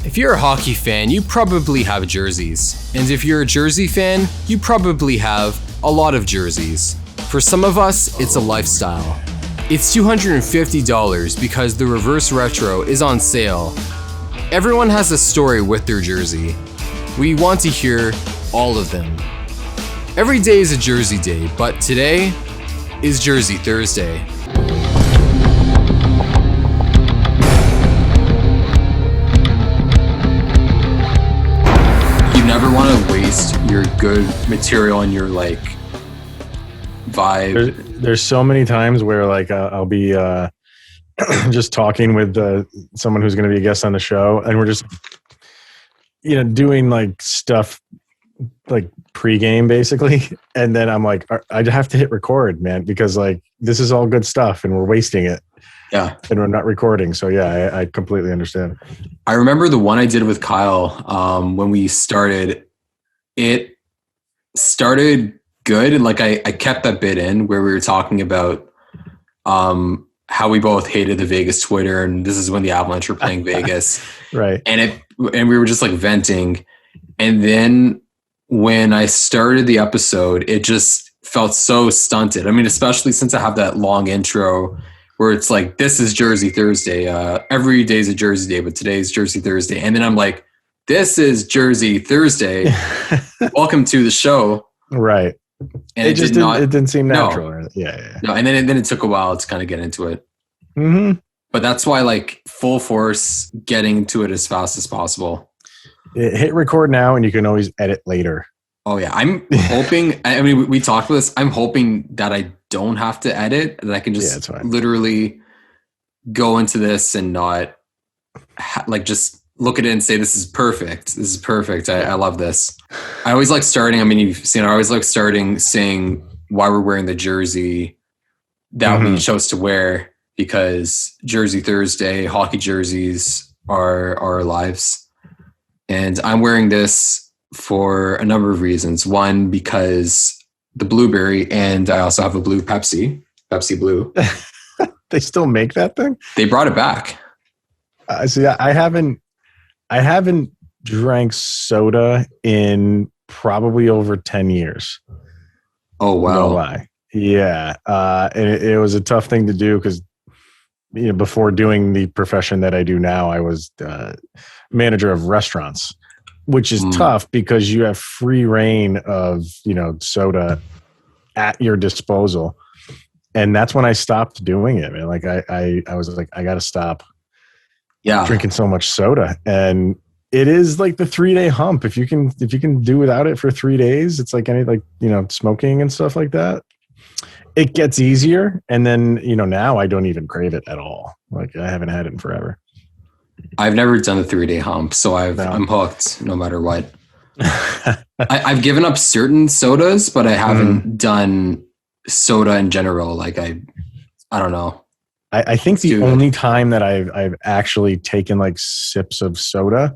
If you're a hockey fan, you probably have jerseys. And if you're a jersey fan, you probably have a lot of jerseys. For some of us, it's a lifestyle. It's $250 because the reverse retro is on sale. Everyone has a story with their jersey. We want to hear all of them. Every day is a jersey day, but today is Jersey Thursday. Never want to waste your good material and your vibe. There's so many times where I'll be just talking with someone who's going to be a guest on the show, and we're just doing stuff pregame basically, and then I'm like, I have to hit record, man, because this is all good stuff and we're wasting it. Yeah. And we're not recording. So yeah, I completely understand. I remember the one I did with Kyle when we started. It started good. And I kept that bit in where we were talking about how we both hated the Vegas Twitter. And this is when the Avalanche were playing Vegas. Right. And we were just venting. And then when I started the episode, it just felt so stunted. I mean, especially since I have that long intro where it's this is Jersey Thursday. Every day's a Jersey day, but today's Jersey Thursday. And then I'm like, this is Jersey Thursday. Welcome to the show. Right. And it didn't seem natural. No. Yeah. No, and then it took a while to kind of get into it. Mm-hmm. But that's why full force getting to it as fast as possible. Hit record now and you can always edit later. Oh yeah. I'm hoping, I mean, we talked about this. I'm hoping that I don't have to edit, that I can just literally go into this and not just look at it and say, this is perfect. This is perfect. I love this. I always like starting. I mean, you've seen, I always like starting saying why we're wearing the jersey that we chose to wear, because Jersey Thursday, hockey jerseys are our lives. And I'm wearing this for a number of reasons. One, because the blueberry, and I also have a blue Pepsi Blue. They still make that thing? They brought it back. See, I haven't drank soda in probably over 10 years. Oh, wow. No lie. Yeah. And it was a tough thing to do because, before doing the profession that I do now, I was manager of restaurants, which is tough because you have free reign of, soda at your disposal. And that's when I stopped doing it, man. I was like, I got to stop drinking so much soda. And it is the 3-day hump. If you can do without it for 3 days, it's smoking and stuff like that. It gets easier. And then, now I don't even crave it at all. I haven't had it in forever. I've never done the 3-day hump, so I'm hooked no matter what. I've given up certain sodas, but I haven't done soda in general. I don't know. I think the only time that I've actually taken sips of soda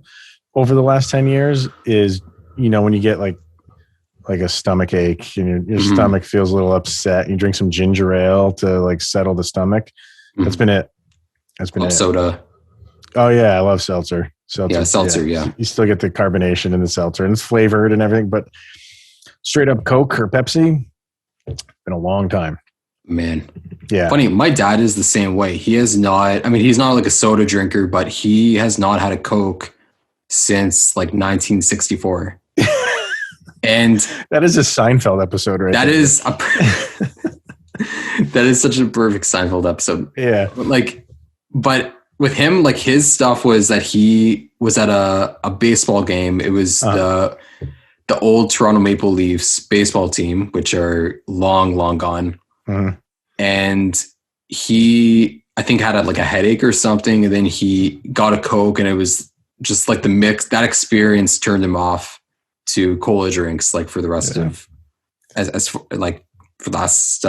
over the last 10 years is, when you get like a stomach ache and your stomach feels a little upset, you drink some ginger ale to settle the stomach. That's been it. Soda. Oh yeah. I love seltzer. Yeah, seltzer. Yeah. You still get the carbonation in the seltzer and it's flavored and everything, but straight up Coke or Pepsi, it's been a long time. Man. Yeah. Funny. My dad is the same way. He has not, he's not a soda drinker, but he has not had a Coke since 1964. And that is a Seinfeld episode, right? That is such a perfect Seinfeld episode. Yeah. But with him, his stuff was that he was at a baseball game. It was the old Toronto Maple Leafs baseball team, which are long gone. Mm-hmm. And he, I think, had a headache or something. And then he got a Coke, and it was just the mix. That experience turned him off to cola drinks for the rest of for the last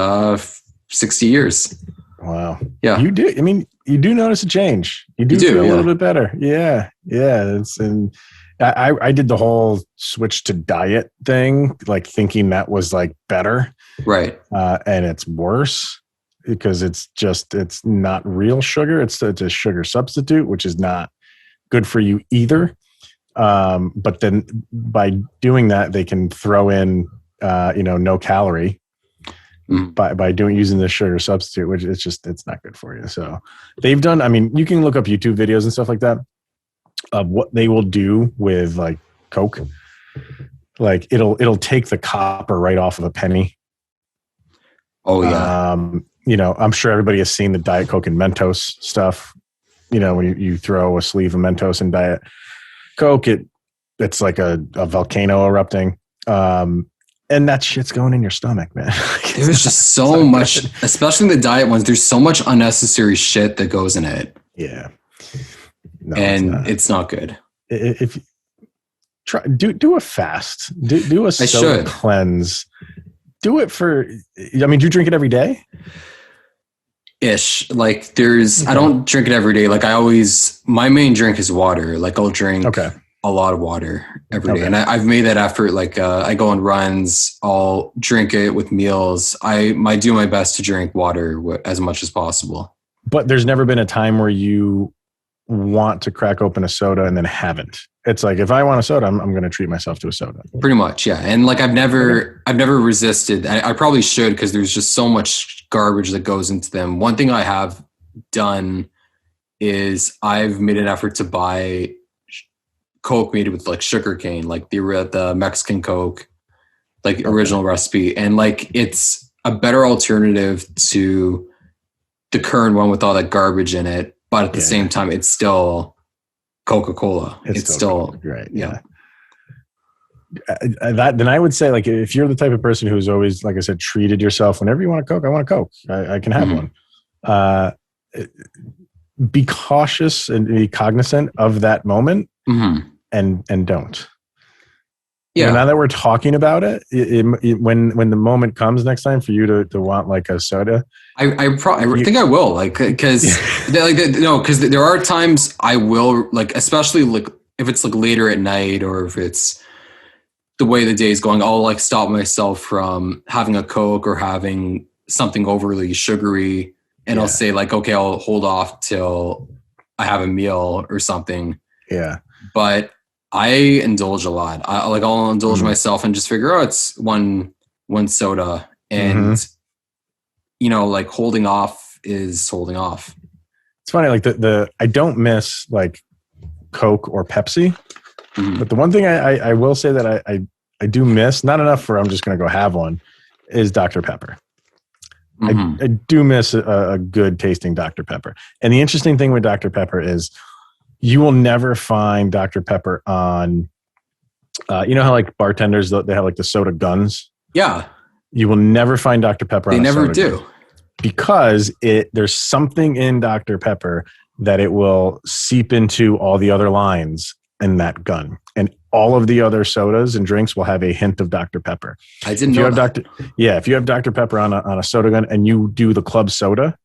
60 years. Wow. Yeah. You do. You do notice a change. You do feel a little bit better. Yeah. Yeah. I did the whole switch to diet thing, thinking that was better. Right. And it's worse because it's not real sugar. It's a sugar substitute, which is not good for you either. But then by doing that, they can throw in, no calorie by using the sugar substitute, which it's not good for you. So they've done, I mean, you can look up YouTube videos and stuff like that of what they will do with like Coke. Like it'll take the copper right off of a penny. Oh yeah. I'm sure everybody has seen the Diet Coke and Mentos stuff. When you throw a sleeve of Mentos in Diet Coke, it's like a volcano erupting. And that shit's going in your stomach, man. There's just so much, especially in the diet ones, there's so much unnecessary shit that goes in it. Yeah. No, and it's not good. If you try, do a fast, do a soda cleanse. Do it do you drink it every day? Ish. Like I don't drink it every day. Like my main drink is water. Like I'll drink a lot of water every day. And I've made that effort. Like I go on runs, I'll drink it with meals. I do my best to drink water as much as possible. But there's never been a time where you want to crack open a soda and then haven't. It's like, if I want a soda, I'm going to treat myself to a soda. Pretty much. Yeah. And like, I've never resisted. I probably should, because there's just so much garbage that goes into them. One thing I have done is I've made an effort to buy Coke made with like sugar cane, like the Mexican Coke, like original recipe. And like, it's a better alternative to the current one with all that garbage in it. But at the same time, it's still Coca-Cola. It's still right. Yeah. Then I would say, like, if you're the type of person who's always, like I said, treated yourself, whenever you want a Coke, I want a Coke. I can have one. Be cautious and be cognizant of that moment, and don't. Yeah. Now that we're talking about it, when the moment comes next time for you to want like a soda, I think I will, like, because because there are times I will, like, especially like if it's like later at night or if it's the way the day is going, I'll like stop myself from having a Coke or having something overly sugary, and I'll say like, okay, I'll hold off till I have a meal or something. Yeah, but I indulge a lot. I'll indulge myself and just figure, it's one soda, and like holding off is holding off. It's funny, like I don't miss like Coke or Pepsi, but the one thing I will say that I do miss, not enough for I'm just going to go have one, is Dr. Pepper. I do miss a good tasting Dr. Pepper. And the interesting thing with Dr. Pepper is you will never find Dr. Pepper on, you know how like bartenders, they have like the soda guns? Yeah. You will never find Dr. Pepper on a soda gun. They never do. Because there's something in Dr. Pepper that it will seep into all the other lines in that gun. And all of the other sodas and drinks will have a hint of Dr. Pepper. I didn't know that. If you have Dr. Pepper on a soda gun and you do the club soda,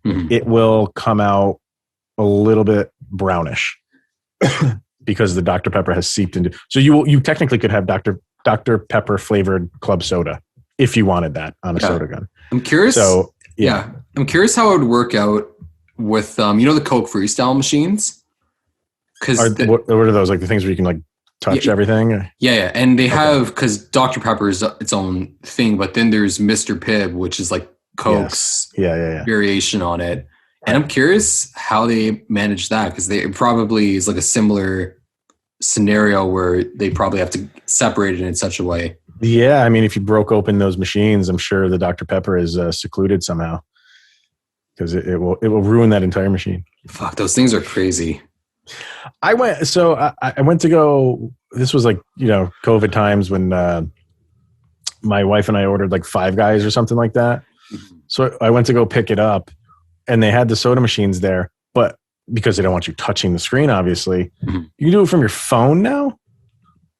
it will come out a little bit brownish because the Dr. Pepper has seeped into. So you technically could have Dr. Pepper flavored club soda if you wanted that on a soda gun. I'm curious. So I'm curious how it would work out with the Coke Freestyle machines. What are those, like the things where you can like touch everything? Yeah, and they have, because Dr. Pepper is its own thing, but then there's Mr. Pibb, which is like Coke's variation on it. And I'm curious how they manage that, because they probably is like a similar scenario where they probably have to separate it in such a way. Yeah, I mean, if you broke open those machines, I'm sure the Dr. Pepper is secluded somehow, because it will ruin that entire machine. Fuck, those things are crazy. I went to go. This was like COVID times when my wife and I ordered like Five Guys or something like that. So I went to go pick it up, and they had the soda machines there, but because they don't want you touching the screen, obviously, you can do it from your phone now.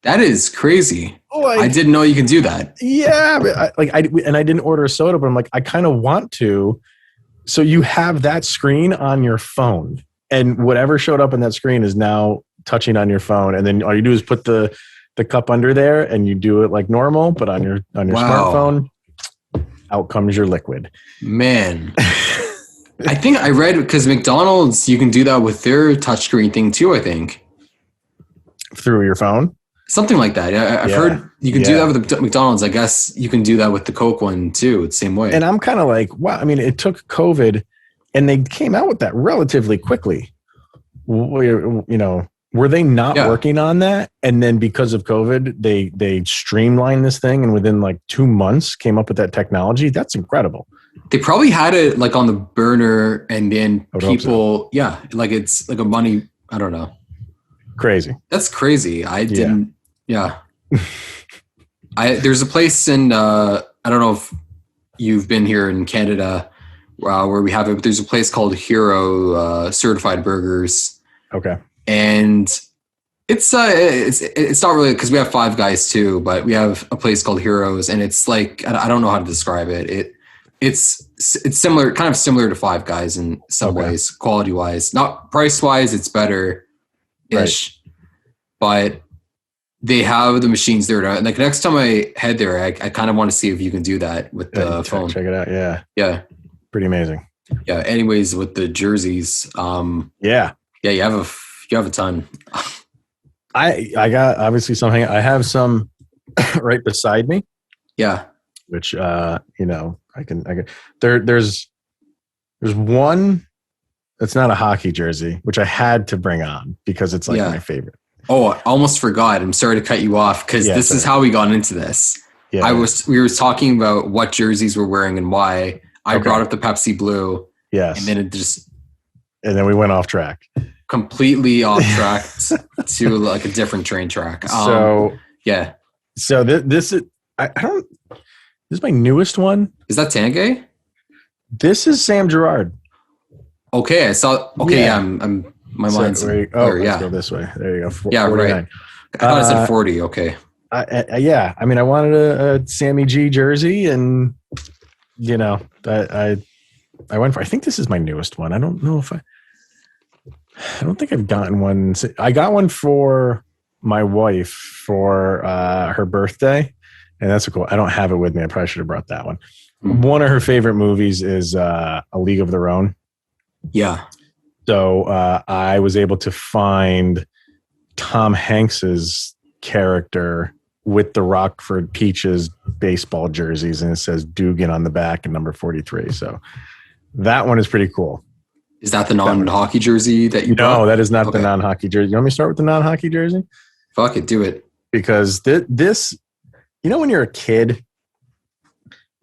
That is crazy. I didn't know you could do that. Yeah, I didn't order a soda, but I'm like, I kind of want to. So you have that screen on your phone, and whatever showed up on that screen is now touching on your phone. And then all you do is put the cup under there, and you do it like normal, but on your smartphone, out comes your liquid. Man. I think I read because McDonald's, you can do that with their touchscreen thing too, I think. Through your phone? Something like that. I've heard you can do that with the McDonald's. I guess you can do that with the Coke one too, the same way. And I'm kind of like, wow, I mean, it took COVID and they came out with that relatively quickly. You know, were they not working on that? And then because of COVID, they streamlined this thing and within like 2 months came up with that technology. That's incredible. They probably had it like on the burner and then people, like it's like a money, I don't know. Crazy. That's crazy. I didn't, there's a place in, I don't know if you've been here in Canada where we have it, but there's a place called Hero Certified Burgers. Okay. And it's not really, because we have Five Guys too, but we have a place called Heroes, and it's like, I don't know how to describe it. It's similar, kind of similar to Five Guys in some ways, quality wise, not price wise. It's better ish, but they have the machines there. And like next time I head there, I kind of want to see if you can do that with the phone. Check it out. Yeah. Pretty amazing. Yeah. Anyways, with the jerseys, you have a ton. I got obviously something. I have some right beside me. Yeah. Which you know, I can there's one that's not a hockey jersey, which I had to bring on because it's like my favorite. Oh, I almost forgot. I'm sorry to cut you off because this is how we got into this. Yeah. We were talking about what jerseys we're wearing and why. I brought up the Pepsi Blue. Yes. And then and then we went off track. Completely off track to like a different train track. So this is this is my newest one. Is that Tanguay? This is Sam Girard. Okay, I saw. Okay, I'm my mind's let's go this way. There you go. 49. Right. I thought I said 40. Okay. I mean, I wanted a Sammy G jersey, and you know, I went for. I think this is my newest one. I don't know if I don't think I've gotten one. I got one for my wife for her birthday, and that's cool. I don't have it with me. I probably should have brought that one. Mm-hmm. One of her favorite movies is A League of Their Own. Yeah. So I was able to find Tom Hanks's character with the Rockford Peaches baseball jerseys, and it says Dugan on the back and number 43. So that one is pretty cool. Is that the non-hockey jersey that you bought? No, that is not the non-hockey jersey. You want me to start with the non-hockey jersey? Fuck it, do it. Because this, you know, when you're a kid,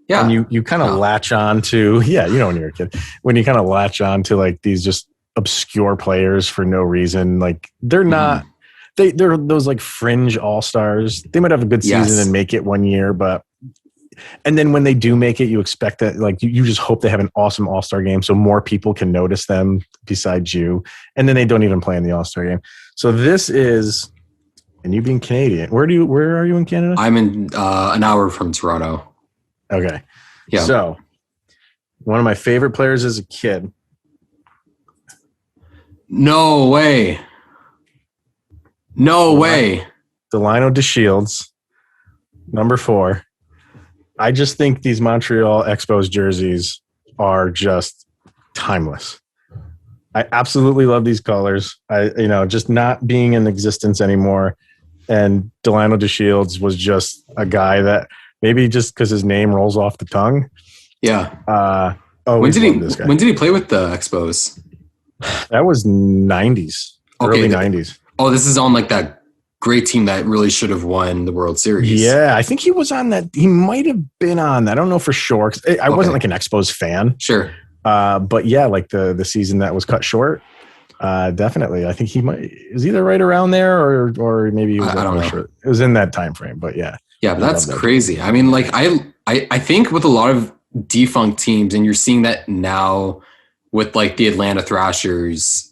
and you kind of latch on to, you know, when you're a kid, when you kind of latch on to like these just obscure players for no reason, like they're not, they're those like fringe all-stars. They might have a good season and make it one year, and then when they do make it, you expect that, like, you just hope they have an awesome all-star game so more people can notice them besides you. And then they don't even play in the all-star game. So this is, and you being Canadian, where are you in Canada? I'm in an hour from Toronto. Okay. Yeah. So one of my favorite players as a kid. No way. Delino DeShields, number 4. I just think these Montreal Expos jerseys are just timeless. I absolutely love these colors. Just not being in existence anymore. And Delino DeShields was just a guy that maybe just because his name rolls off the tongue. Yeah. When did he play with the Expos? That was 90s, early 90s. Oh, this is on like that great team that really should have won the World Series. Yeah, I think he was on that. He might have been on that. I don't know for sure. I wasn't like an Expos fan. Sure. But yeah, like the season that was cut short, definitely. I think he is either right around there or maybe he was. I don't know. Sure. It was in that time frame, but yeah. Yeah, but that's crazy. I mean, like I think with a lot of defunct teams, and you're seeing that now with like the Atlanta Thrashers.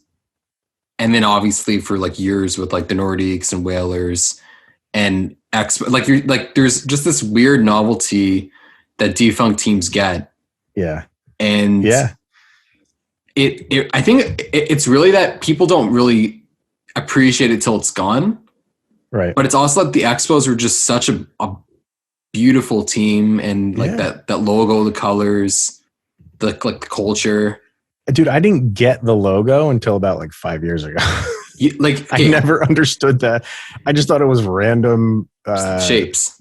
And then obviously for like years with like the Nordiques and Whalers and there's just this weird novelty that defunct teams get. Yeah. And I think it's really that people don't really appreciate it till it's gone. Right. But it's also that the Expos were just such a beautiful team, and like that logo, the colors, the culture. Dude, I didn't get the logo until about like 5 years ago. I never understood that. I just thought it was random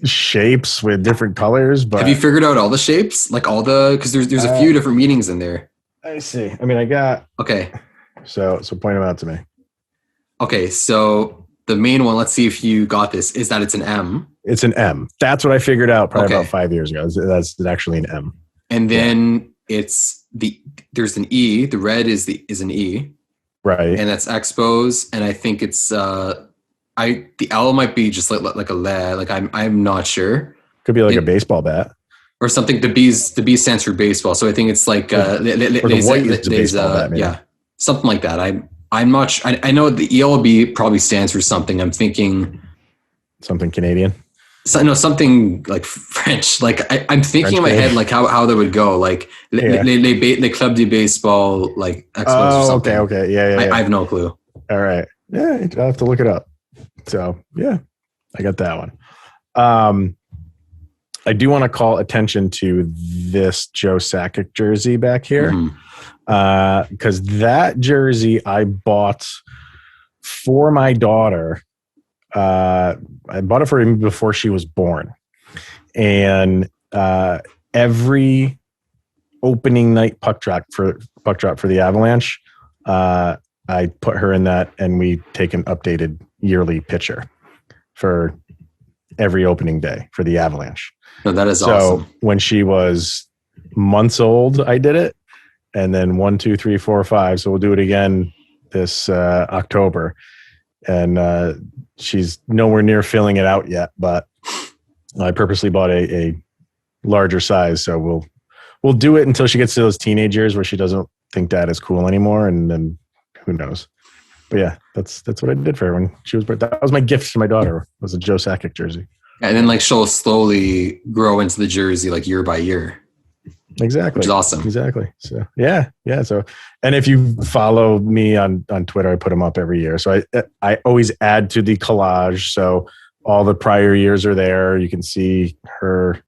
shapes with different colors. But have you figured out all the shapes? Like all because there's a few different meanings in there. I see. I mean, I got okay. So point them out to me. Okay, so the main one, let's see if you got this, is that it's an M. It's an M. That's what I figured out probably about 5 years ago. That's actually an M. And then there's an E. The red is an E. Right. And that's Expos. And I think it's the L might be just like a le. Like I'm not sure. Could be like a baseball bat. Or something. The B stands for baseball. So I think it's like the white is a baseball bat, maybe. Yeah. Something like that. I'm not sure. I know the ELB probably stands for something. I'm thinking something Canadian. So, no, something like French. Like I'm thinking French in my head, like how that would go. Like les club de baseball, like Expos or something. Okay. Yeah. I have no clue. All right. Yeah, I'll have to look it up. So yeah, I got that one. I do want to call attention to this Joe Sackett jersey back here. Because that jersey I bought for my daughter. I bought it for him before she was born. And every opening night puck drop for the Avalanche, I put her in that, and we take an updated yearly picture for every opening day for the Avalanche. No, that is awesome. So when she was months old, I did it. And then 1, 2, 3, 4, 5. So we'll do it again this October. And she's nowhere near filling it out yet, but I purposely bought a larger size. So we'll do it until she gets to those teenage years where she doesn't think dad is cool anymore. And then who knows? But yeah, that's what I did for her when she was born. That was my gift to my daughter, was a Joe Sackett jersey. And then like she'll slowly grow into the jersey like year by year. Exactly. Which is awesome. Exactly. So yeah. So, and if you follow me on Twitter, I put them up every year. So I always add to the collage. So all the prior years are there. You can see her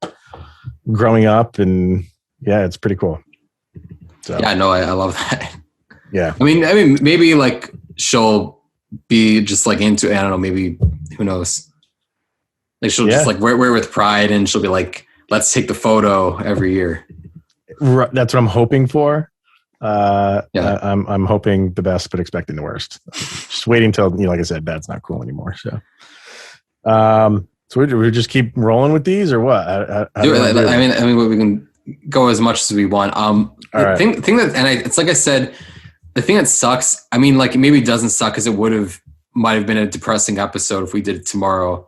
growing up, and yeah, it's pretty cool. So yeah, no, I love that. Yeah. I mean, maybe like she'll be just like into, I don't know, maybe who knows? Like she'll just like wear with pride, and she'll be like, let's take the photo every year. That's what I'm hoping for. I'm hoping the best, but expecting the worst. Just waiting until, like I said, dad's not cool anymore. So, so we just keep rolling with these, or what? I mean, we can go as much as we want. The thing that, and it's like I said, the thing that sucks. I mean, like maybe it doesn't suck because it might have been a depressing episode if we did it tomorrow,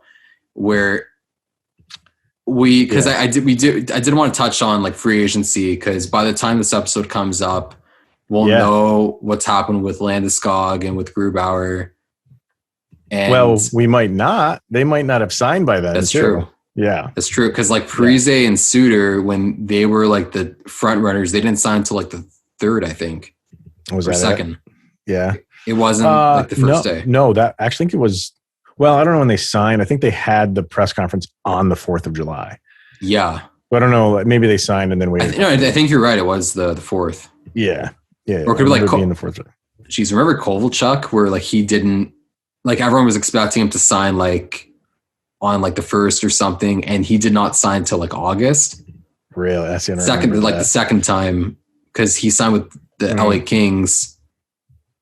where. I didn't want to touch on like free agency, because by the time this episode comes up, we'll know what's happened with Landeskog and with Grubauer. And we might not. They might not have signed by then. That's true. Yeah, that's true. Because like Parise and Suter, when they were like the front runners, they didn't sign until like the third, I think. Was that second? Yeah, it wasn't like the first day. No, that I think it was. Well, I don't know when they signed. I think they had the press conference on the 4th of July. Yeah. But I don't know. Maybe they signed and then waited. I think you're right. It was the 4th. Yeah. Or it could be like in the 4th. Geez, remember Kovalchuk, where like he didn't, like everyone was expecting him to sign like on like the 1st or something, and he did not sign till like August. Really? That's the the second time, because he signed with the LA Kings,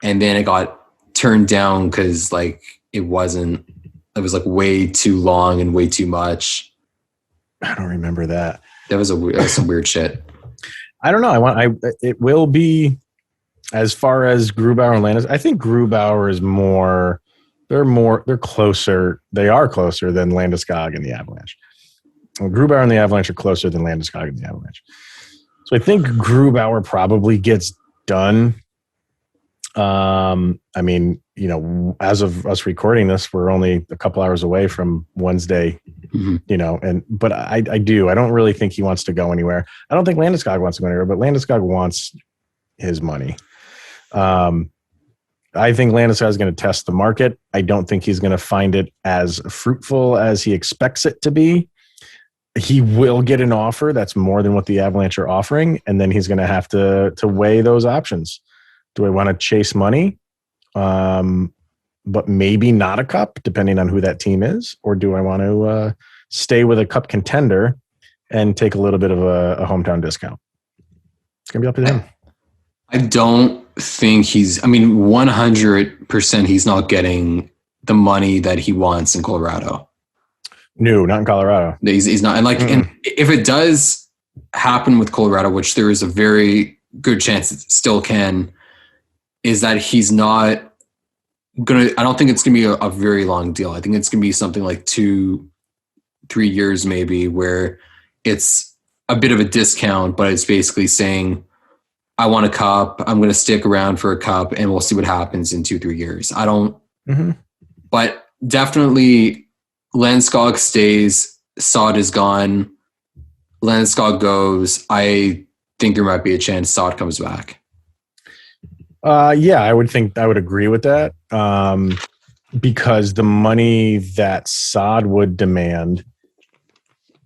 and then it got turned down because like it was like way too long and way too much. I don't remember that. That was some weird shit. I don't know. It will be, as far as Grubauer and Landeskog. I think Grubauer is they're closer. They are closer than Landeskog and the Avalanche. Grubauer and the Avalanche are closer than Landeskog and the Avalanche. So I think Grubauer probably gets done. I mean, as of us recording this, we're only a couple hours away from Wednesday, but I don't really think he wants to go anywhere. I don't think Landeskog wants to go anywhere, but Landeskog wants his money. I think Landeskog is going to test the market. I don't think he's going to find it as fruitful as he expects it to be. he will get an offer that's more than what the Avalanche are offering, and then he's going to have to weigh those options. Do I want to chase money, but maybe not a cup, depending on who that team is, or do I want to stay with a cup contender and take a little bit of a hometown discount? It's going to be up to him. I don't think 100% he's not getting the money that he wants in Colorado. No, not in Colorado. He's not. And and if it does happen with Colorado, which there is a very good chance it still can, is that he's not going to, I don't think it's going to be a very long deal. I think it's going to be something like 2-3 years maybe, where it's a bit of a discount, but it's basically saying, I want a cup. I'm going to stick around for a cup and we'll see what happens in 2-3 years. I don't, but definitely Landeskog stays, Saad is gone, Landeskog goes. I think there might be a chance Saad comes back. Yeah, I would agree with that. Because the money that Saad would demand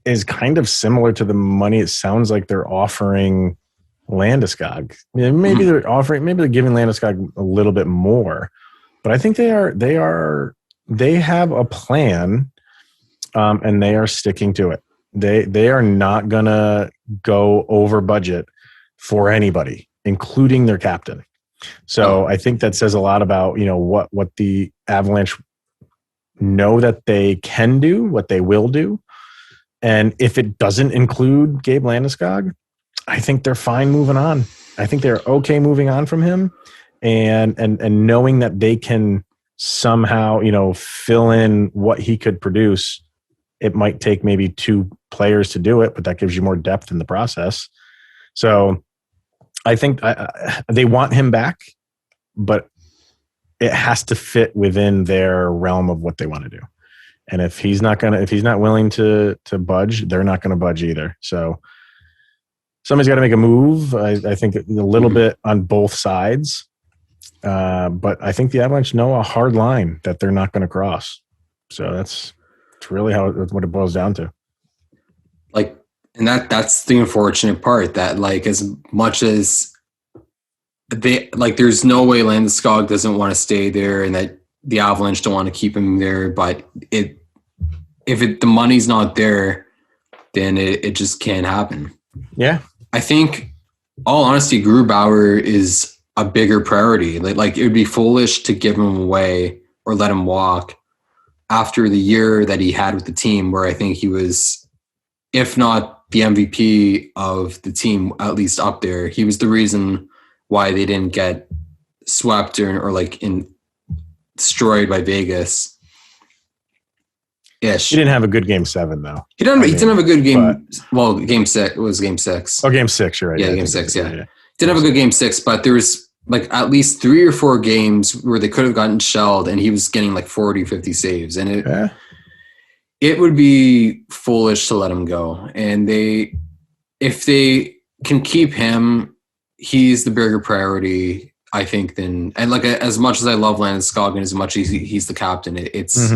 is kind of similar to the money it sounds like they're offering Landeskog. Maybe they're giving Landeskog a little bit more, but I think they have a plan, and they are sticking to it. They are not gonna go over budget for anybody, including their captain. So I think that says a lot about, what the Avalanche know that they can do, what they will do. And if it doesn't include Gabe Landeskog, I think they're fine moving on. I think they're okay moving on from him, and knowing that they can somehow, fill in what he could produce. It might take maybe 2 players to do it, but that gives you more depth in the process. So I think they want him back, but it has to fit within their realm of what they want to do. And if he's not willing to budge, they're not going to budge either. So somebody's got to make a move. I think a little bit on both sides. But I think the Avalanche know a hard line that they're not going to cross. So that's really what it boils down to. And that's the unfortunate part, that as much as they there's no way Landeskog doesn't want to stay there, and that the Avalanche don't want to keep him there. But if the money's not there, then it just can't happen. Yeah. I think, all honesty, Grubauer is a bigger priority. It would be foolish to give him away or let him walk after the year that he had with the team, where I think he was, if not the MVP of the team, at least up there. He was the reason why they didn't get swept or destroyed by Vegas. Ish. He didn't have a good game 7 though. He didn't have a good game. Game 6 was game 6. Oh, game 6. You're right. Yeah, game 6. Yeah. Didn't have a good game 6, but there was at least 3 or 4 games where they could have gotten shelled, and he was getting 40, 50 saves, and it would be foolish to let him go. And if they can keep him, he's the bigger priority, I think, and as much as I love Landeskog and as much as he's the captain, it's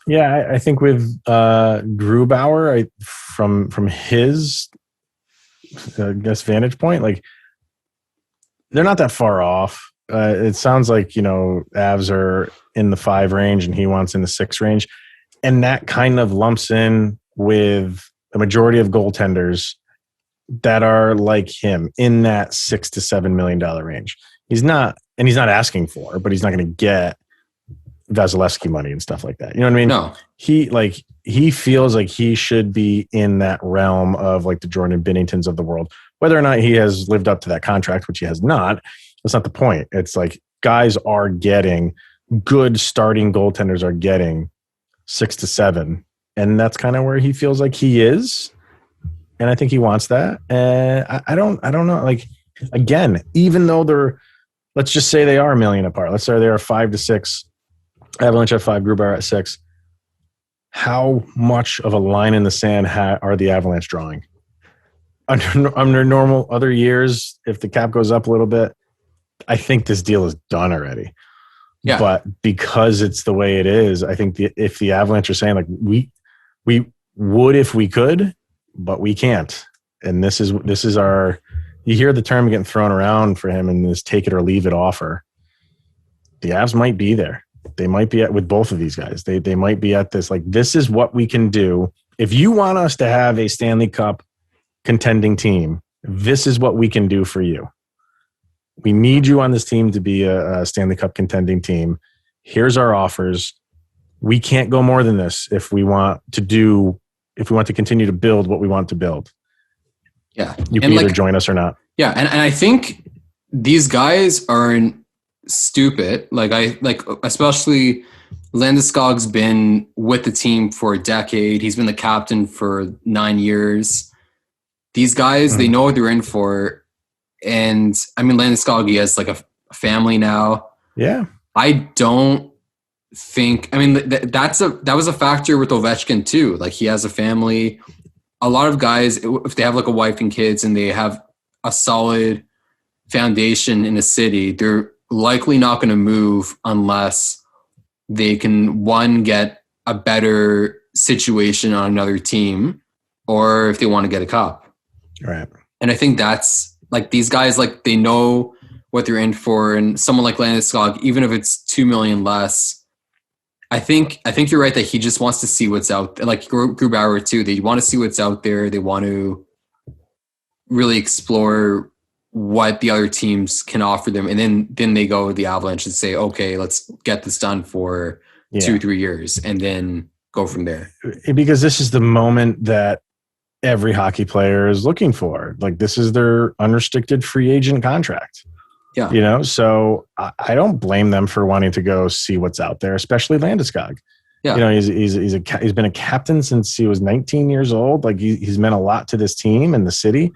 Yeah, I think with Grubauer, from his vantage point, they're not that far off. It sounds like Avs are in the 5 range and he wants in the 6 range, and that kind of lumps in with a majority of goaltenders that are like him in that $6 to $7 million range. He's not asking for, but he's not going to get Vasilevsky money and stuff like that. You know what I mean? No. He feels like he should be in that realm of the Jordan Binningtons of the world. Whether or not he has lived up to that contract, which he has not, that's not the point. It's guys are getting good starting goaltenders are getting 6 to 7. And that's kind of where he feels like he is. And I think he wants that. And I don't know. Again, even though let's just say they are $1 million apart. Let's say they are 5 to 6. Avalanche at 5, Grubauer at 6. How much of a line in the sand are the Avalanche drawing? Under normal other years, if the cap goes up a little bit, I think this deal is done already. Yeah. But because it's the way it is, I think if the Avalanche are saying We would if we could, but we can't. And this is our, you hear the term getting thrown around for him in this take it or leave it offer. The Avs might be there. They might be at, with both of these guys. They might be at this, like, this is what we can do. If you want us to have a Stanley Cup contending team, this is what we can do for you. We need you on this team to be a Stanley Cup contending team. Here's our offers. We can't go more than this if we want to continue to build what we want to build. Yeah. You can either join us or not. Yeah. And I think these guys aren't stupid. Especially Landeskog's been with the team for a decade. He's been the captain for 9 years. These guys, they know what they're in for. And I mean, Landeskog, he has like a family now. Yeah. I don't think, I mean, that was a factor with Ovechkin too. Like, he has a family. A lot of guys, if they have like a wife and kids and they have a solid foundation in a city, they're likely not going to move unless they can, one, get a better situation on another team, or if they want to get a cup. Right. And I think that's like, these guys, like, they know what they're in for. And someone like Landeskog, even if it's $2 million less, I think you're right that he just wants to see what's out there. Like Grubauer too, they want to see what's out there. They want to really explore what the other teams can offer them. And then they go to the Avalanche and say, okay, let's get this done for 2-3 years and then go from there. Because this is the moment that every hockey player is looking for. Like, this is their unrestricted free agent contract. Yeah. You know, so I don't blame them for wanting to go see what's out there, especially Landeskog. Yeah. You know, he's been a captain since he was 19 years old. Like, he's meant a lot to this team and the city.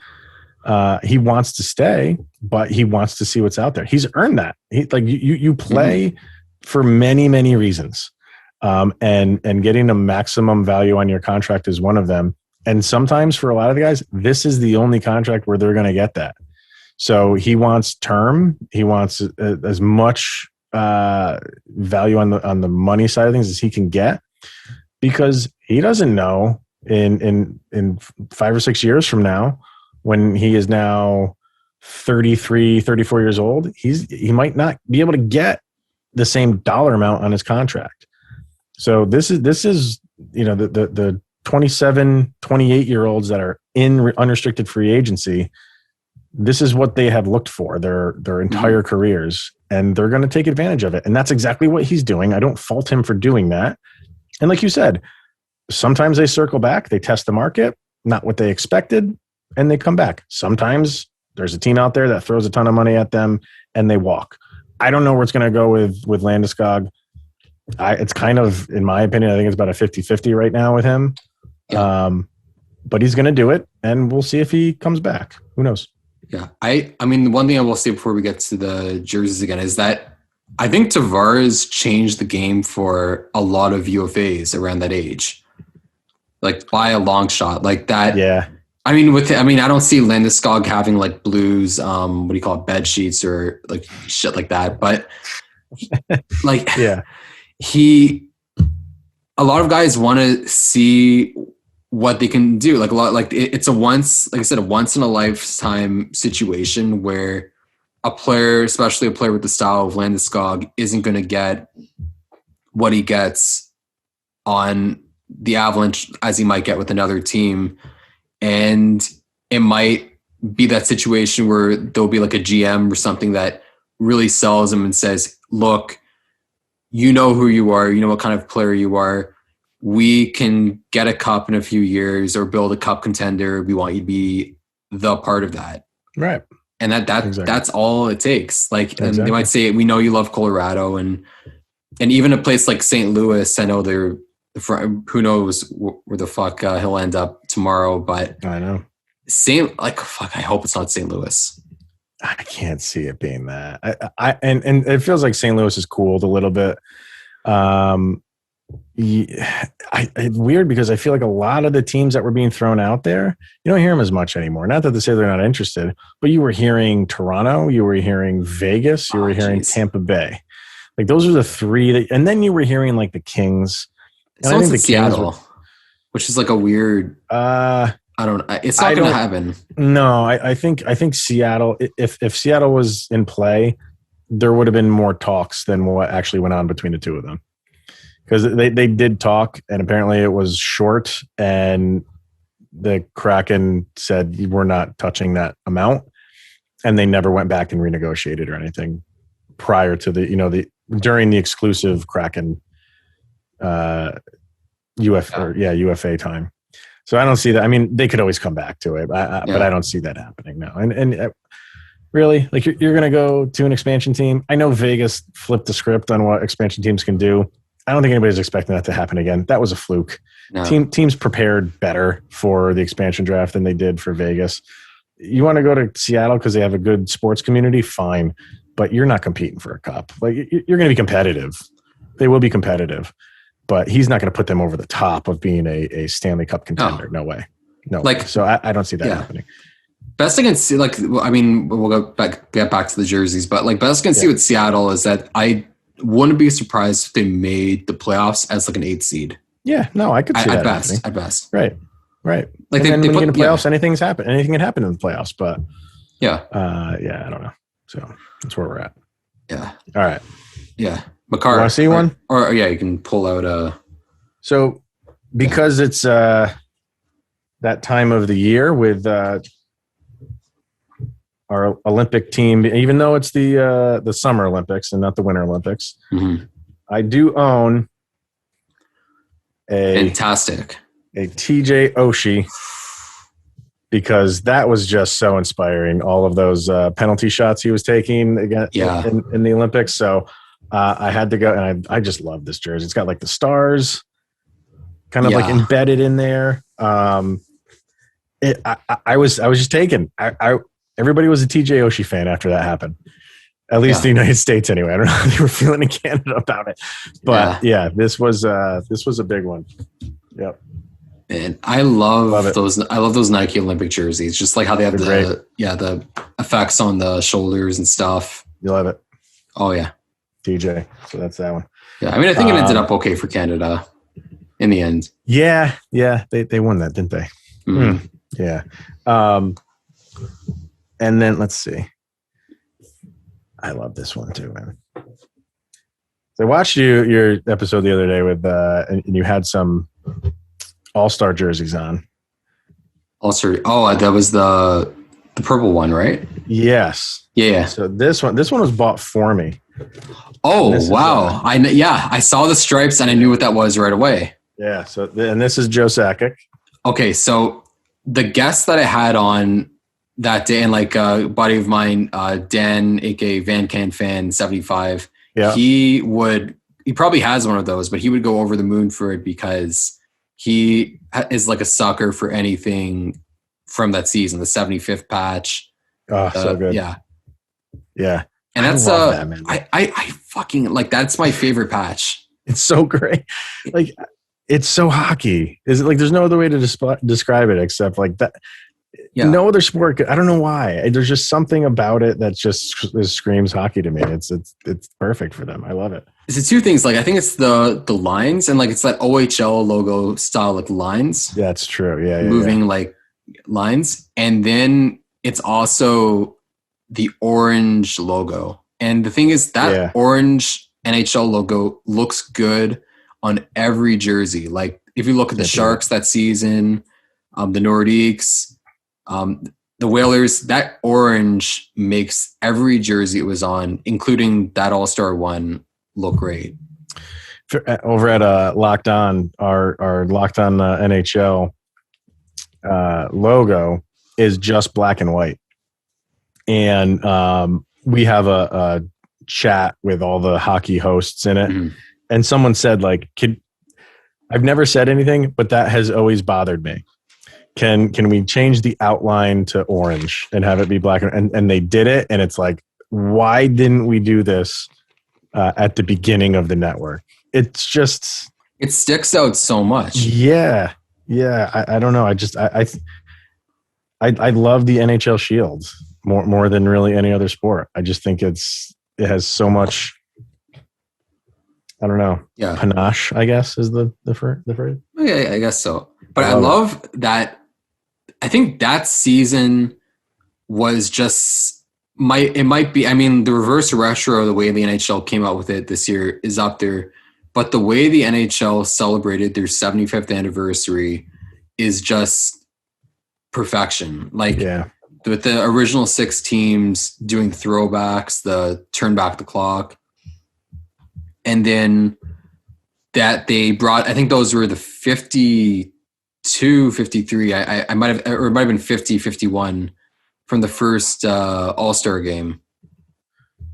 He wants to stay, but he wants to see what's out there. He's earned that. You play for many, many reasons. And getting a maximum value on your contract is one of them. And sometimes for a lot of the guys, this is the only contract where they're going to get that. So he wants term. He wants as much value on the money side of things as he can get, because he doesn't know in 5 or 6 years from now, when he is now 33, 34 years old, he might not be able to get the same dollar amount on his contract. So this is you know, the 27, 28-year-olds that are in unrestricted free agency. This is what they have looked for their entire careers, and they're going to take advantage of it. And that's exactly what he's doing. I don't fault him for doing that. And like you said, sometimes they circle back, they test the market, not what they expected, and they come back. Sometimes there's a team out there that throws a ton of money at them and they walk. I don't know where it's going to go with Landeskog. It's kind of, in my opinion, I think it's about a 50-50 right now with him. Yeah. But he's going to do it, and we'll see if he comes back. Who knows? Yeah. I mean, one thing I will say before we get to the jerseys again is that I think Tavares changed the game for a lot of UFAs around that age, like by a long shot like that. Yeah. I mean, I don't see Landeskog having like Blues, what do you call it, bed sheets or like shit like that. But like, yeah, a lot of guys want to see what they can do. Like it's a once in a lifetime situation where a player, especially a player with the style of Landeskog, isn't going to get what he gets on the Avalanche as he might get with another team. And it might be that situation where there'll be like a GM or something that really sells him and says, look, you know who you are, you know what kind of player you are. We can get a cup in a few years or build a cup contender. We want you to be the part of that. Right. And that's all it takes. Like, exactly. And they might say, we know you love Colorado, and even a place like St. Louis, I know who knows where the fuck he'll end up tomorrow, but I know. I hope it's not St. Louis. I can't see it being that. And it feels like St. Louis is cooled a little bit. It's weird because I feel like a lot of the teams that were being thrown out there, you don't hear them as much anymore. Not that they say they're not interested, but you were hearing Toronto, you were hearing Vegas, you were hearing Tampa Bay. Like, those are the three and then you were hearing like the Kings. And I think Seattle. which is like a weird. I don't. It's not going to happen. No, I think Seattle. If Seattle was in play, there would have been more talks than what actually went on between the two of them, because they did talk, and apparently it was short, and the Kraken said we're not touching that amount, and they never went back and renegotiated or anything prior to during the exclusive Kraken UFA time. So I don't see that. I mean, they could always come back to it, but I don't see that happening now. And really, like you're going to go to an expansion team. I know Vegas flipped the script on what expansion teams can do. I don't think anybody's expecting that to happen again. That was a fluke. No. Teams prepared better for the expansion draft than they did for Vegas. You want to go to Seattle because they have a good sports community? Fine, but you're not competing for a cup. Like you're going to be competitive. They will be competitive. But he's not going to put them over the top of being a Stanley Cup contender. No way. No. Like, way. So I don't see that happening. Best I can see, like, I mean, we'll get back to the jerseys, but like best I can see with Seattle is that I wouldn't be surprised if they made the playoffs as like an 8th seed. Yeah, no, I could see that at best. Right. Like and then when you get in the playoffs, anything can happen in the playoffs. But I don't know. So that's where we're at. Yeah. All right. Yeah. Makar, want to see one? Or you can pull out So because it's that time of the year with our Olympic team, even though it's the Summer Olympics and not the Winter Olympics, I do own a TJ Oshie, because that was just so inspiring. All of those penalty shots he was taking again in the Olympics. So I had to go, and I just love this jersey. It's got like the stars kind of like embedded in there. I was just taken. Everybody was a TJ Oshie fan after that happened. At least the United States, anyway. I don't know how they were feeling in Canada about it, but this was a big one. Yep. And I love those. I love those Nike Olympic jerseys. Just like how they have the effects on the shoulders and stuff. You love it. Oh yeah. TJ. So that's that one. Yeah. I mean, I think it ended up okay for Canada in the end. Yeah. Yeah. They won that, didn't they? Mm-hmm. Yeah. And then let's see. I love this one too, man. So I watched your episode the other day with and you had some All-Star jerseys on. All-Star. Oh, that was the purple one, right? Yes. Yeah. So this one was bought for me. Oh, wow. I saw the stripes and I knew what that was right away. Yeah. So, and this is Joe Sackett. Okay. So the guest that I had on that day, and like a buddy of mine, Dan, aka Van Can Fan 75, he probably has one of those, but he would go over the moon for it because he is like a sucker for anything from that season, the 75th patch. Oh, so good. Yeah. Yeah. And that's that, man. I fucking like, that's my favorite patch. It's so great. Like, it's so hockey. Is it like, there's no other way to describe it except like that. Yeah. No other sport. I don't know why. There's just something about it that just screams hockey to me. It's perfect for them. I love it. It's the two things. Like, I think it's the lines, and like it's that OHL logo style, like lines. That's true. Yeah. Moving like lines. And then it's also the orange logo. And the thing is that orange NHL logo looks good on every jersey. Like if you look at the Sharks that season, the Nordiques, the Whalers, that orange makes every jersey it was on, including that All-Star one, look great. Over at Locked On, our Locked On NHL logo is just black and white. And we have a chat with all the hockey hosts in it. Mm-hmm. And someone said, like, I've never said anything, but that has always bothered me. Can we change the outline to orange and have it be black? And they did it. And it's like, why didn't we do this at the beginning of the network? It's just... It sticks out so much. Yeah. Yeah. I don't know. I love the NHL shield more than really any other sport. I just think it has so much... I don't know. Yeah. Panache, I guess, is the phrase. Yeah, I guess so. But I love that. I think that season was just it might be. I mean, the reverse retro, the way the NHL came out with it this year is up there. But the way the NHL celebrated their 75th anniversary is just perfection. Like with the original 6 teams doing throwbacks, the turn back the clock, and then that they brought. I think those were the 52, 53. I might have, or it might have been 50, 51 from the first All-Star game.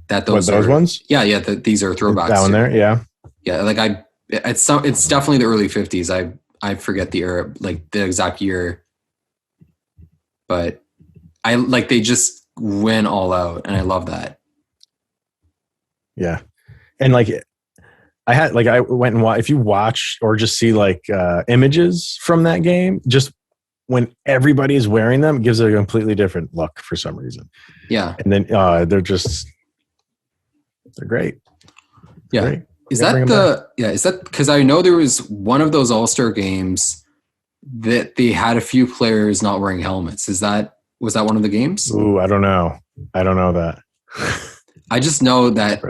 That those ones? Yeah. These are throwbacks. That one there, yeah. Yeah, like it's definitely the early 50s. I forget the era, like the exact year, but I like they just went all out, and I love that. Yeah, and like I went and if you watch or just see like images from that game, just when everybody is wearing them, it gives it a completely different look for some reason. Yeah, and then they're great. Yeah. Great. Is that because I know there was one of those All-Star games that they had a few players not wearing helmets. Was that one of the games? Ooh, I don't know that. I just know that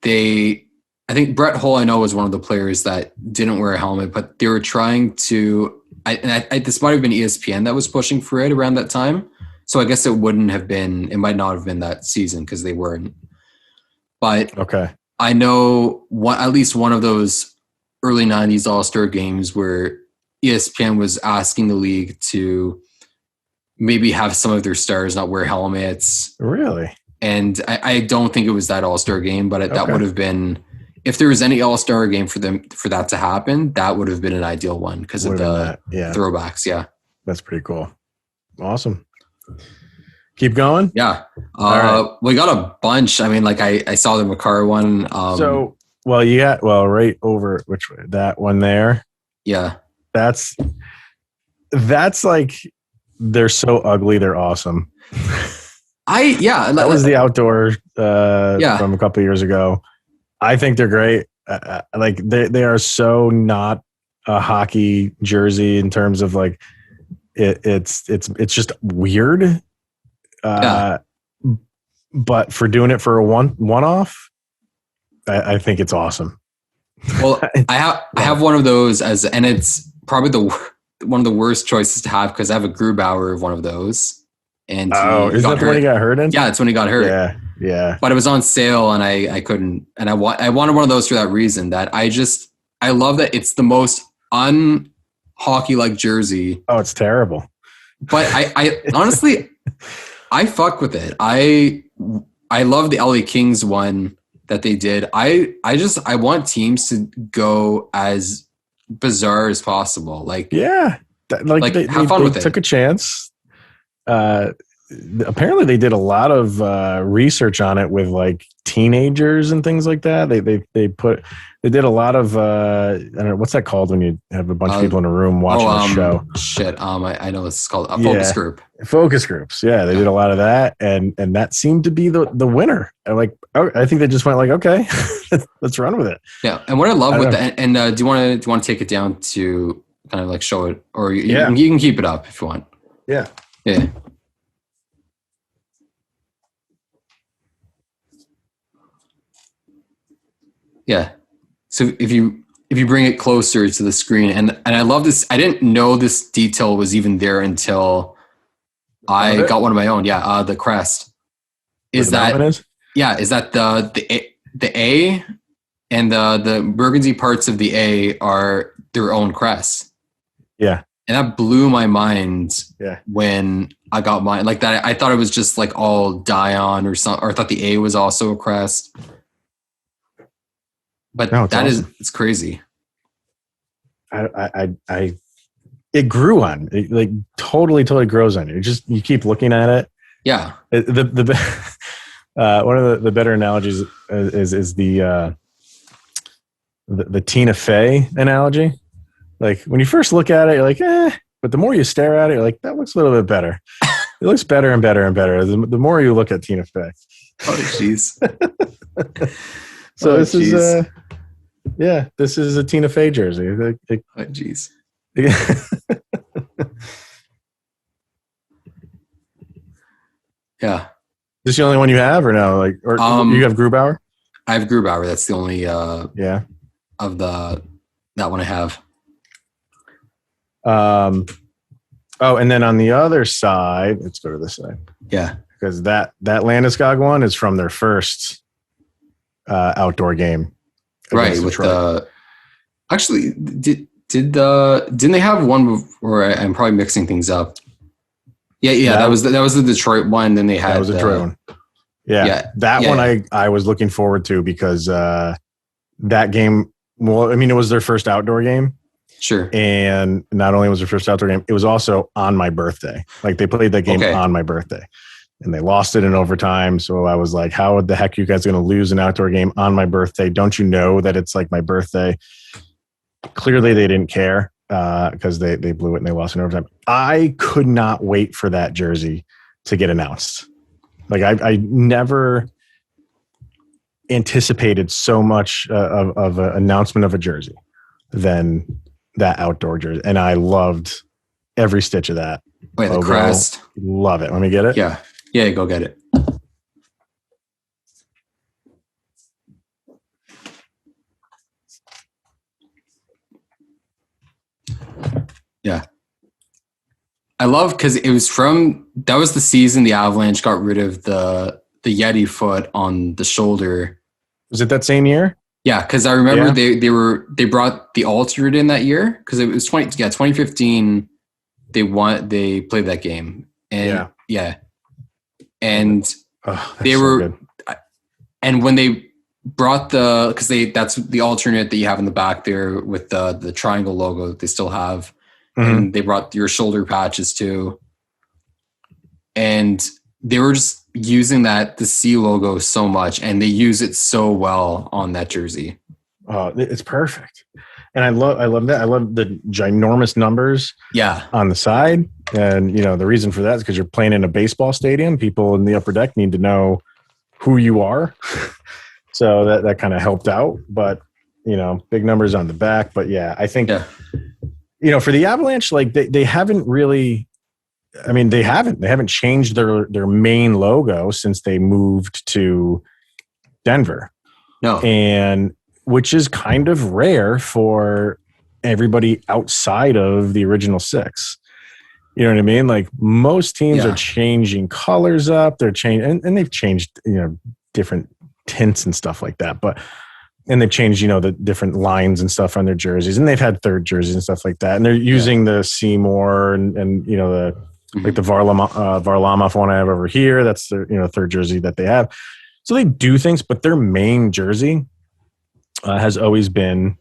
I think Brett Hull, I know, was one of the players that didn't wear a helmet, but they were trying to, this might have been ESPN that was pushing for it around that time. So I guess it might not have been that season because they weren't. But okay. I know at least one of those early 90s All-Star games where ESPN was asking the league to maybe have some of their stars not wear helmets. Really? And I don't think it was that All-Star game, but that would have been, if there was any All-Star game for that to happen, that would have been an ideal one because of the throwbacks. Yeah. That's pretty cool. Awesome. Keep going. Yeah. We got a bunch. I mean, like I saw the Makar one. Right over that one there. Yeah. That's like, they're so ugly. They're awesome. That was the outdoor from a couple of years ago. I think they're great. Like they are so not a hockey jersey in terms of like it's just weird. But for doing it for a one-off, I think it's awesome. Well, I have one of those and it's probably one of the worst choices to have because I have a Grubauer of one of those. And is that the one he got hurt in? Yeah, it's when he got hurt. Yeah. But it was on sale, and I couldn't. And I wanted one of those for that reason. That I love that it's the most un-hockey-like jersey. Oh, it's terrible. But I honestly, I fuck with it. I love the LA Kings one that they did. I want teams to go as bizarre as possible. Like they have fun with it. Took a chance. Apparently they did a lot of research on it with like teenagers and things like that. They did a lot of I don't know what's that called when you have a bunch of people in a room watching a show. Shit. I know this is called a focus group. Focus groups. Yeah, they did a lot of that, and that seemed to be the winner. I think they just went like, okay, let's run with it. Yeah, and what I love with that, and do you want to take it down to kind of like show it, or you can keep it up if you want. Yeah. Yeah. Yeah. So if you bring it closer to the screen, and I love this. I didn't know this detail was even there until I got one of my own. Yeah. The crest. Is that the A and the burgundy parts of the A are their own crest. Yeah. And that blew my mind when I got mine. Like that, I thought it was just like all Dion or something, or I thought the A was also a crest. But it's crazy. It grew on it, like totally grows on you. You keep looking at it. Yeah. One of the better analogies is the Tina Fey analogy. Like when you first look at it, you're like, but the more you stare at it, you're like, that looks a little bit better. It looks better and better and better. The more you look at Tina Fey. Oh, jeez. So this is a Tina Fey jersey. Oh, jeez. Yeah. Is this the only one you have or no? Like, or you have Grubauer? I have Grubauer. That's the only of that one I have. And then on the other side, let's go to this side. Yeah. Because that Landeskog one is from their first outdoor game. Right. With Detroit. Actually, didn't they have one where I'm probably mixing things up? Yeah. That was the Detroit one. Then they had that was the Detroit one. Yeah. That one I was looking forward to because that game. Well, I mean, it was their first outdoor game. Sure. And not only was their first outdoor game, it was also on my birthday. Like they played that game on my birthday. And they lost it in overtime. So I was like, how the heck are you guys going to lose an outdoor game on my birthday? Don't you know that it's like my birthday? Clearly they didn't care because they blew it and they lost in overtime. I could not wait for that jersey to get announced. Like I never anticipated so much of an announcement of a jersey than that outdoor jersey. And I loved every stitch of that. Wait, the crest. Love it. Let me get it. Yeah. Yeah, go get it. Yeah. I love because it was that was the season the Avalanche got rid of the Yeti foot on the shoulder. Was it that same year? Yeah, because I remember they brought the alternate in that year because it was 2015. They played that game and and they were so good. And when they brought that's the alternate that you have in the back there with the triangle logo that they still have. And they brought your shoulder patches too. And they were just using the C logo so much, and they use it so well on that jersey. Oh, it's perfect. And I love that. I love the ginormous numbers on the side. And, the reason for that is because you're playing in a baseball stadium. People in the upper deck need to know who you are. So that kind of helped out. But, big numbers on the back. But, I think – for the Avalanche, like they haven't really, I mean, they haven't changed their main logo since they moved to Denver. No. And which is kind of rare for everybody outside of the original six. You know what I mean? Like most teams are changing colors up. They're changing, and they've changed, different tints and stuff like that. And they've changed, the different lines and stuff on their jerseys, and they've had third jerseys and stuff like that. And they're using the Seymour and the like the Varlamov one I have over here. That's the third jersey that they have. So they do things, but their main jersey has always been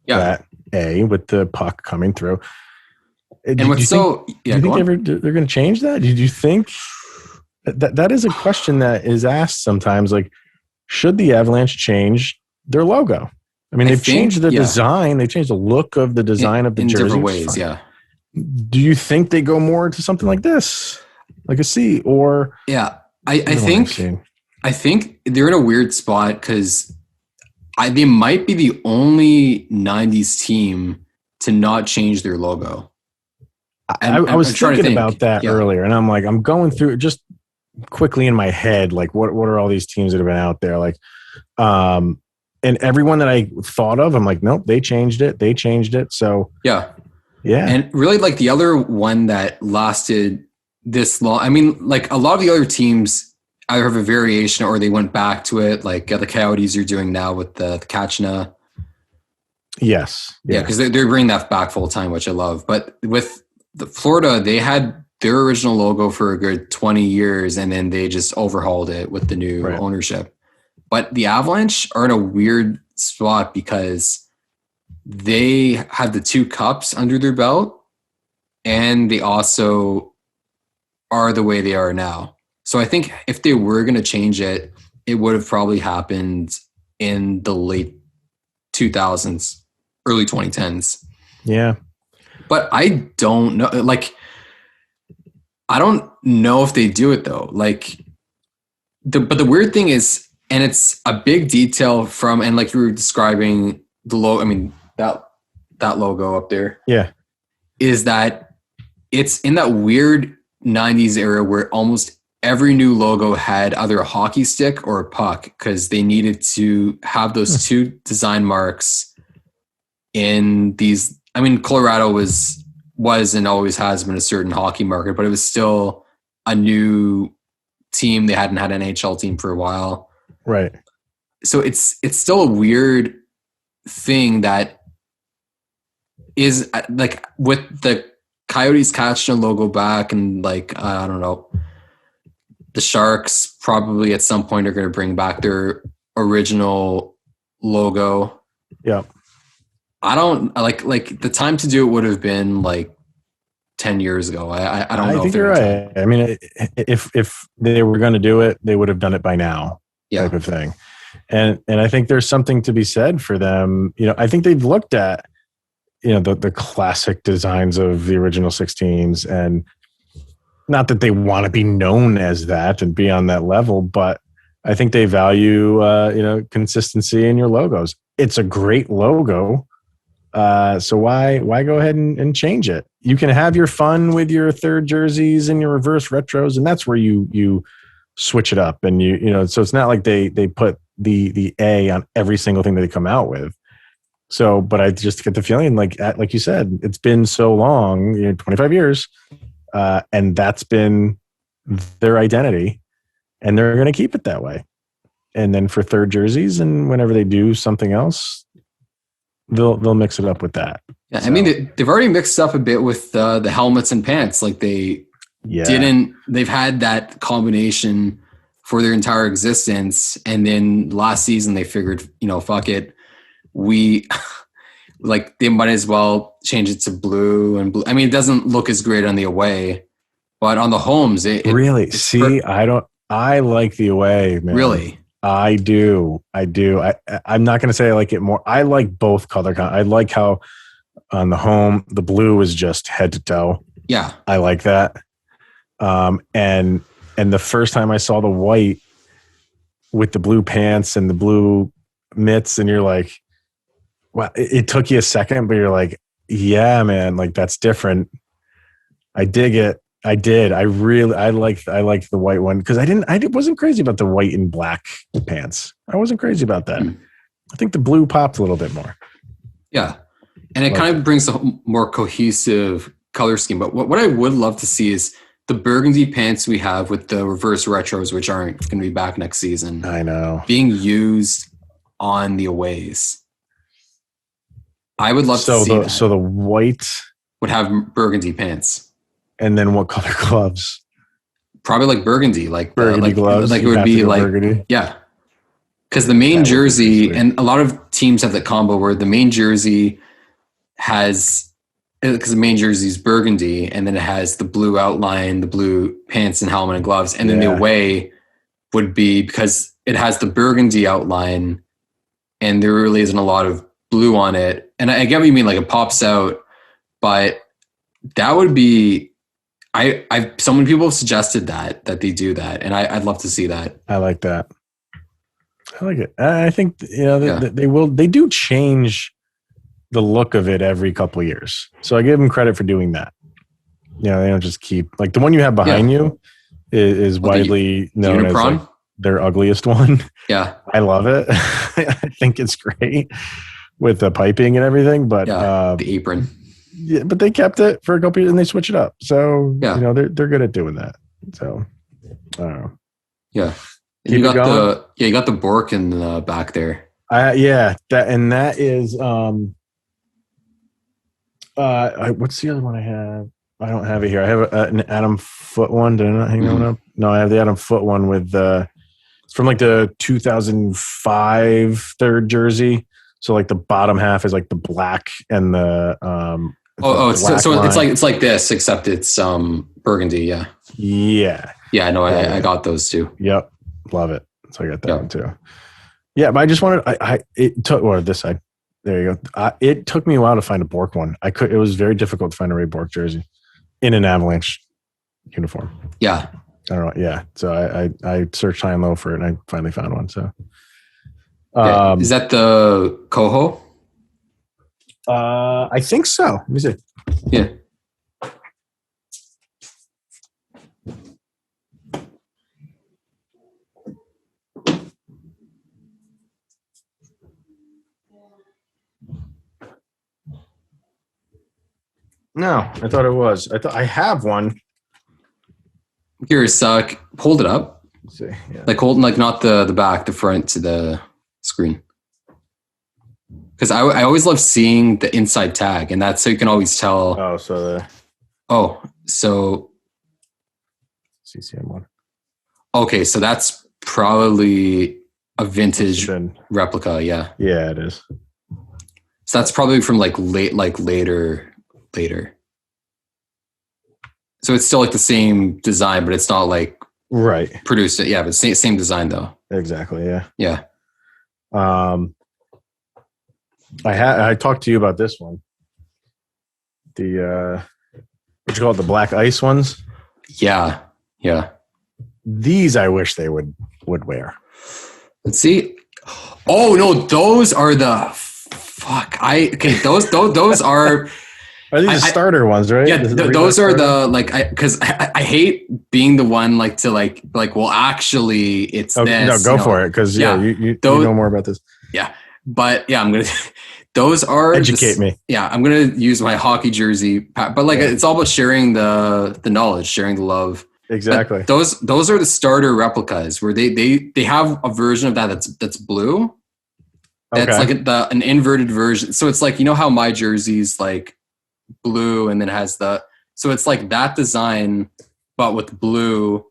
that A with the puck coming through. And what's so? Do you think they're going to change that? Did you think that is a question that is asked sometimes? Like, should the Avalanche change their logo? I mean, they've changed the design. They've changed the look of the design of the jersey. In different ways, yeah. Do you think they go more to something like this? Like a C or... Yeah, I think they're in a weird spot because they might be the only 90s team to not change their logo. I was thinking about that earlier, and I'm going through just quickly in my head, like what are all these teams that have been out there? Like, and everyone that I thought of, I'm like, nope, they changed it. So yeah. And really, like the other one that lasted this long, I mean, like a lot of the other teams either have a variation or they went back to it, like the Coyotes are doing now with the Kachina. Yes. Yeah, because they're bringing that back full time, which I love. But with the Florida, they had their original logo for a good 20 years, and then they just overhauled it with the new ownership. But the Avalanche are in a weird spot because they have the two cups under their belt, and they also are the way they are now. So I think if they were going to change it, it would have probably happened in the late 2000s, early 2010s. Yeah. But I don't know. Like, I don't know if they do it though. Like, but the weird thing is, and it's a big detail from, and like you were describing the logo, I mean, that logo up there. Yeah. Is that it's in that weird 90s era where almost every new logo had either a hockey stick or a puck because they needed to have those two design marks in these. I mean, Colorado was and always has been a certain hockey market, but it was still a new team. They hadn't had an NHL team for a while. Right. So it's still a weird thing that is like with the Coyotes catching a logo back and like, I don't know, the Sharks probably at some point are going to bring back their original logo. Yeah. I don't like the time to do it would have been like 10 years ago. I don't know. I think you're right. I mean, if they were going to do it, they would have done it by now, type of thing. And I think there's something to be said for them. You know, I think they've looked at, you know, the classic designs of the original 6 teams, and not that they want to be known as that and be on that level, but I think they value, you know, consistency in your logos. It's a great logo. So why go ahead and change it? You can have your fun with your third jerseys and your reverse retros, and that's where you switch it up. And you know, so it's not like they put the A on every single thing that they come out with. So, but I just get the feeling like you said, it's been so long, you know, 25 years, and that's been their identity, and they're going to keep it that way. And then for third jerseys, and whenever they do something else, they'll mix it up with that. Yeah, so. I mean, they've already mixed up a bit with the helmets and pants. Like they've had that combination for their entire existence. And then last season they figured, you know, fuck it. They might as well change it to blue and blue. I mean, it doesn't look as great on the away, but on the homes, I like the away, man. Really? I do. I'm not going to say I like it more. I like both color. I like how on the home, the blue is just head to toe. Yeah. I like that. And the first time I saw the white with the blue pants and the blue mitts, and you're like, wow, it took you a second, but you're like, yeah, man, like that's different. I dig it. I did. I liked the white one because I wasn't crazy about the white and black pants. I wasn't crazy about that. I think the blue popped a little bit more. Yeah. And it kind of brings a more cohesive color scheme. But what I would love to see is the burgundy pants we have with the reverse retros, which aren't going to be back next season. I know. Being used on the aways. I would love to see that. So the white would have burgundy pants. And then what color gloves? Probably like burgundy, like burgundy gloves. Like it would be like burgundy. Yeah, because the main jersey, and a lot of teams have that combo where the main jersey has, because the main jersey is burgundy, and then it has the blue outline, the blue pants and helmet and gloves, and then the away would be because it has the burgundy outline, and there really isn't a lot of blue on it. And I get what you mean, like it pops out, but that would be. So many people have suggested that they do that, and I'd love to see that. I like that. I like it. I think, you know, they do change the look of it every couple of years. So I give them credit for doing that. You know, they don't just keep, like the one you have behind you is widely known as like their ugliest one. Yeah. I love it. I think it's great with the piping and everything, but the apron. Yeah, but they kept it for a couple years and they switch it up. So, you know, they're good at doing that. So, I don't know. Yeah. You got the Bork in the back there. That is what's the other one I have? I don't have it here. I have an Adam Foote one. Did I not hang that one up? No, I have the Adam Foote one with it's from like the 2005 third jersey. So like the bottom half is like the black and the it's like this, except it's burgundy. Yeah. No, I got those too. Yep, love it. So I got that one too. Yeah, but I just wanted it took this side. There you go. It took me a while to find a Bork one. It was very difficult to find a Ray Bork jersey in an Avalanche uniform. Yeah, I don't know. Yeah, so I searched high and low for it, and I finally found one. So, is that the Coho? I think so. Let me see. Yeah. No, I thought it was. I have one. Here's hold it up. Let's see. Yeah. Like holding like not the back, the front to the screen. Because I always love seeing the inside tag, and that's so you can always tell. So CCM one. Okay, so that's probably a vintage replica. Yeah. Yeah, it is. So that's probably from later. So it's still like the same design, but it's not like produced it. Yeah, but same design though. Exactly. Yeah. Yeah. I talked to you about this one. The what you call it, the black ice ones? Yeah. Yeah. These I wish they would wear. Let's see. Oh no, those are the those are Are these starter ones, right? Yeah, those are the because I hate being the one well actually it's this. No, go for it because you know more about this. Yeah, but yeah, I'm gonna. Those are educate me. Yeah, I'm gonna use my hockey jersey, but it's all about sharing the knowledge, sharing the love. Exactly. But those are the starter replicas where they have a version of that that's blue. That's like an inverted version. So it's like, you know how my jersey's like blue and then has so it's like that design, but with blue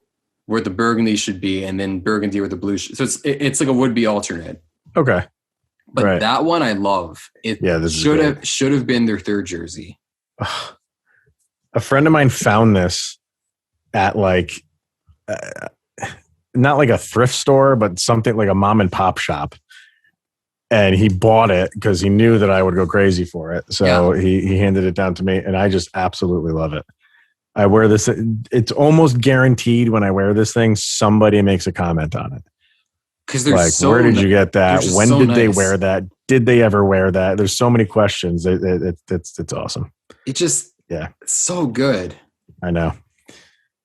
where the burgundy should be, and then burgundy where the blue so it's like a would-be alternate. Okay. But that one I love. It should have been their third jersey. A friend of mine found this at not like a thrift store, but something like a mom and pop shop. And he bought it because he knew that I would go crazy for it. So he handed it down to me, and I just absolutely love it. I wear this. It's almost guaranteed when I wear this thing, somebody makes a comment on it. Because they're where did you get that? When did they wear that? Did they ever wear that? There's so many questions. It's awesome. It just, it's so good. I know.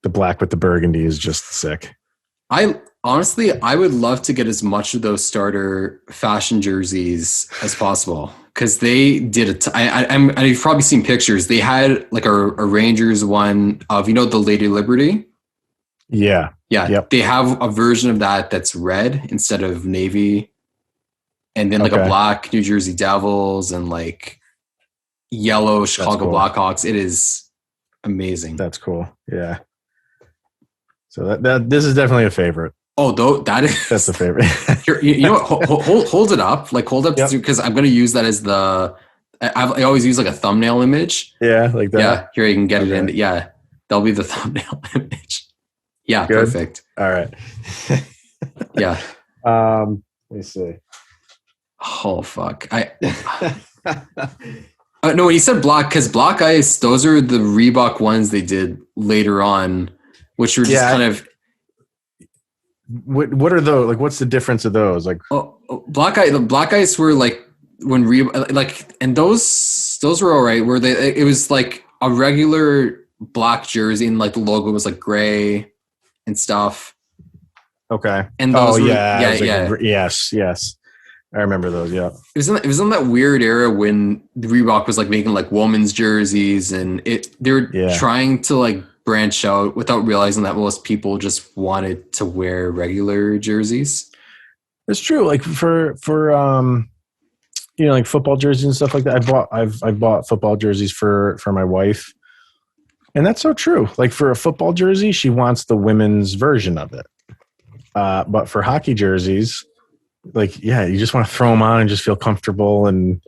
The black with the burgundy is just sick. I would love to get as much of those starter fashion jerseys as possible because they did you've probably seen pictures. They had like a Rangers one of the Lady Liberty. Yeah. Yeah. Yep. They have a version of that that's red instead of navy, and then a black New Jersey Devils and like yellow Chicago Blackhawks. It is amazing. That's cool. Yeah. So that this is definitely a favorite. Oh, that's the favorite. You know what? Hold it up, because I'm going to use that as I always use like a thumbnail image. Yeah, like that. Yeah, here you can get it in. Yeah, that'll be the thumbnail image. Yeah, good. Perfect. All right. Yeah. Let me see. Oh fuck! No, when he said black, because black ice, those are the Reebok ones they did later on, which were just kind of. What are those? Like, what's the difference of those? Like, black ice. The black ice were like when and those were all right. Where it was like a regular black jersey, and like the logo was like gray and stuff. Okay. And those yes. I remember those. Yeah. It was in that weird era when the Reebok was like making like women's jerseys, and they were trying to like branch out without realizing that most people just wanted to wear regular jerseys. It's true. Like for like football jerseys and stuff like that. I've bought football jerseys for my wife. And that's so true. Like for a football jersey, she wants the women's version of it. But for hockey jerseys, you just want to throw them on and just feel comfortable and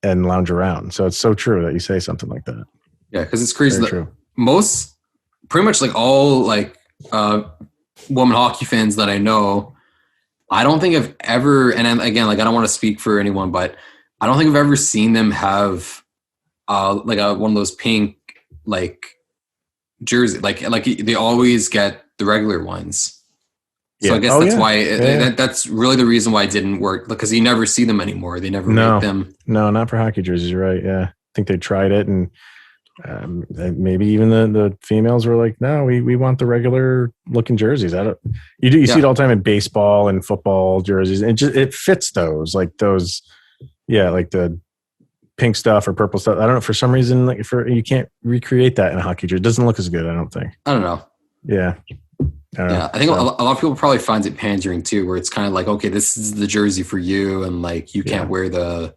lounge around. So it's so true that you say something like that. Yeah, because it's crazy that pretty much like all like women hockey fans that I know, I don't think I've ever, and again, like I don't want to speak for anyone, but I don't think I've ever seen them have one of those pink like jersey, like they always get the regular ones. So I guess that's why that's really the reason why it didn't work, because you never see them anymore. They never make them. No, not for hockey jerseys. You're right. Yeah, I think they tried it, and maybe even the females were like, no, we want the regular looking jerseys. You see it all the time in baseball and football jerseys, and it fits those like the pink stuff or purple stuff. I don't know. For some reason, like you can't recreate that in a hockey jersey. It doesn't look as good, I don't think. I don't know. Yeah. I think a lot of people probably finds it pandering too, where it's kind of like, okay, this is the jersey for you, and like you can't wear the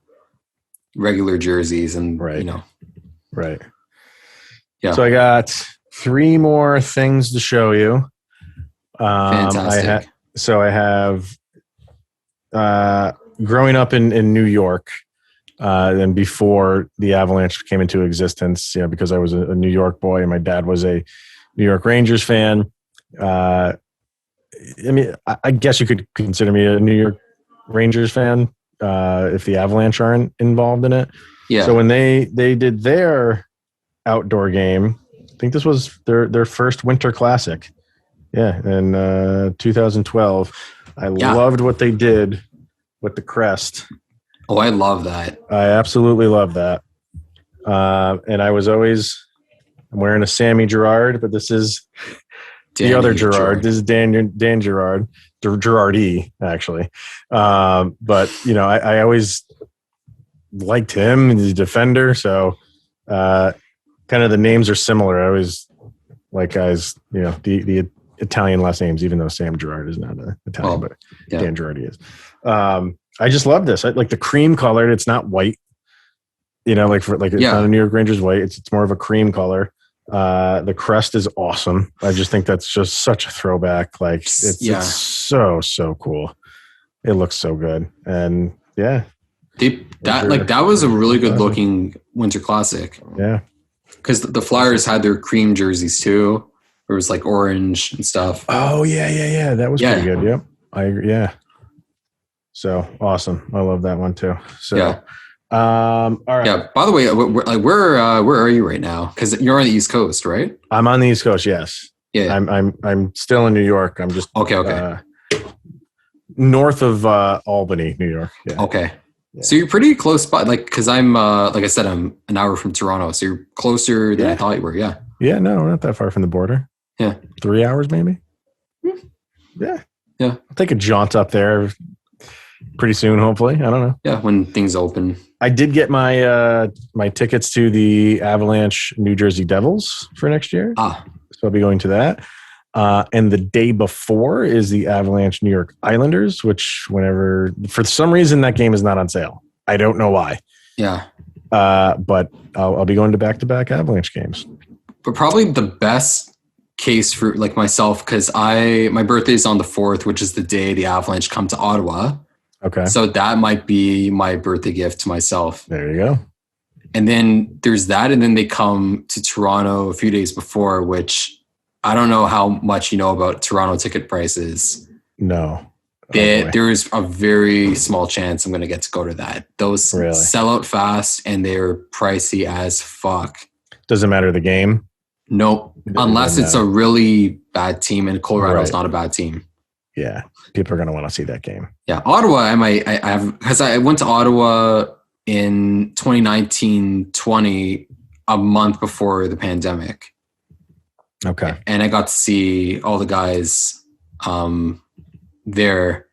regular jerseys, and right. Right. Yeah. So I got 3 more things to show you. Fantastic. I have growing up in New York, and before the Avalanche came into existence, because I was a New York boy and my dad was a New York Rangers fan. I mean, I guess you could consider me a New York Rangers fan if the Avalanche aren't involved in it. Yeah. So when they did their outdoor game, I think this was their first Winter Classic. Yeah, in 2012. I loved what they did with the crest. Oh, I love that. I absolutely love that. And I'm wearing a Sammy Girard, but this is the other Girard. This is Dan Girard, Girardi, actually. But, I always liked him. He's a defender. So kind of the names are similar. I always like guys, the Italian last names, even though Sam Girard is not Italian, but Dan Girardi is. I just love this. I like the cream colored. It's not white, it's not a New York Rangers white. It's more of a cream color. The crest is awesome. I just think that's just such a throwback. Like it's so cool. It looks so good. And that was a really good looking Winter Classic. Yeah. Because the Flyers had their cream jerseys too. It was like orange and stuff. Oh yeah. That was pretty good. Yep. I agree. Yeah. So awesome. I love that one too. So, all right. Yeah. By the way, where are you right now? Because you're on the East Coast, right? I'm on the East Coast. Yes. Yeah. I'm still in New York. I'm just okay. North of Albany, New York. Yeah. Okay. Yeah. So you're pretty close by, because I'm like I said, I'm an hour from Toronto, so you're closer than I thought you were. Yeah. Yeah. No, we're not that far from the border. Yeah. 3 hours maybe. Yeah. Yeah. I'll take a jaunt up there pretty soon, hopefully. I don't know. Yeah, when things open. I did get my my tickets to the Avalanche New Jersey Devils for next year. So I'll be going to that. And the day before is the Avalanche New York Islanders, which for some reason that game is not on sale. I don't know why. Yeah. But I'll be going to back-to-back Avalanche games. But probably the best case for like myself, because my birthday is on the 4th, which is the day the Avalanche come to Ottawa. Okay. So that might be my birthday gift to myself. There you go. And then there's that, and then they come to Toronto a few days before, which I don't know how much you know about Toronto ticket prices. No. There is a very small chance I'm going to get to go to that. Those sell out fast, and they're pricey as fuck. Doesn't matter the game? Nope. Unless it's a really bad team, and Colorado's not a bad team. Yeah. People are going to want to see that game. Yeah. Ottawa, I went to Ottawa in 2019-20, a month before the pandemic. Okay. And I got to see all the guys there.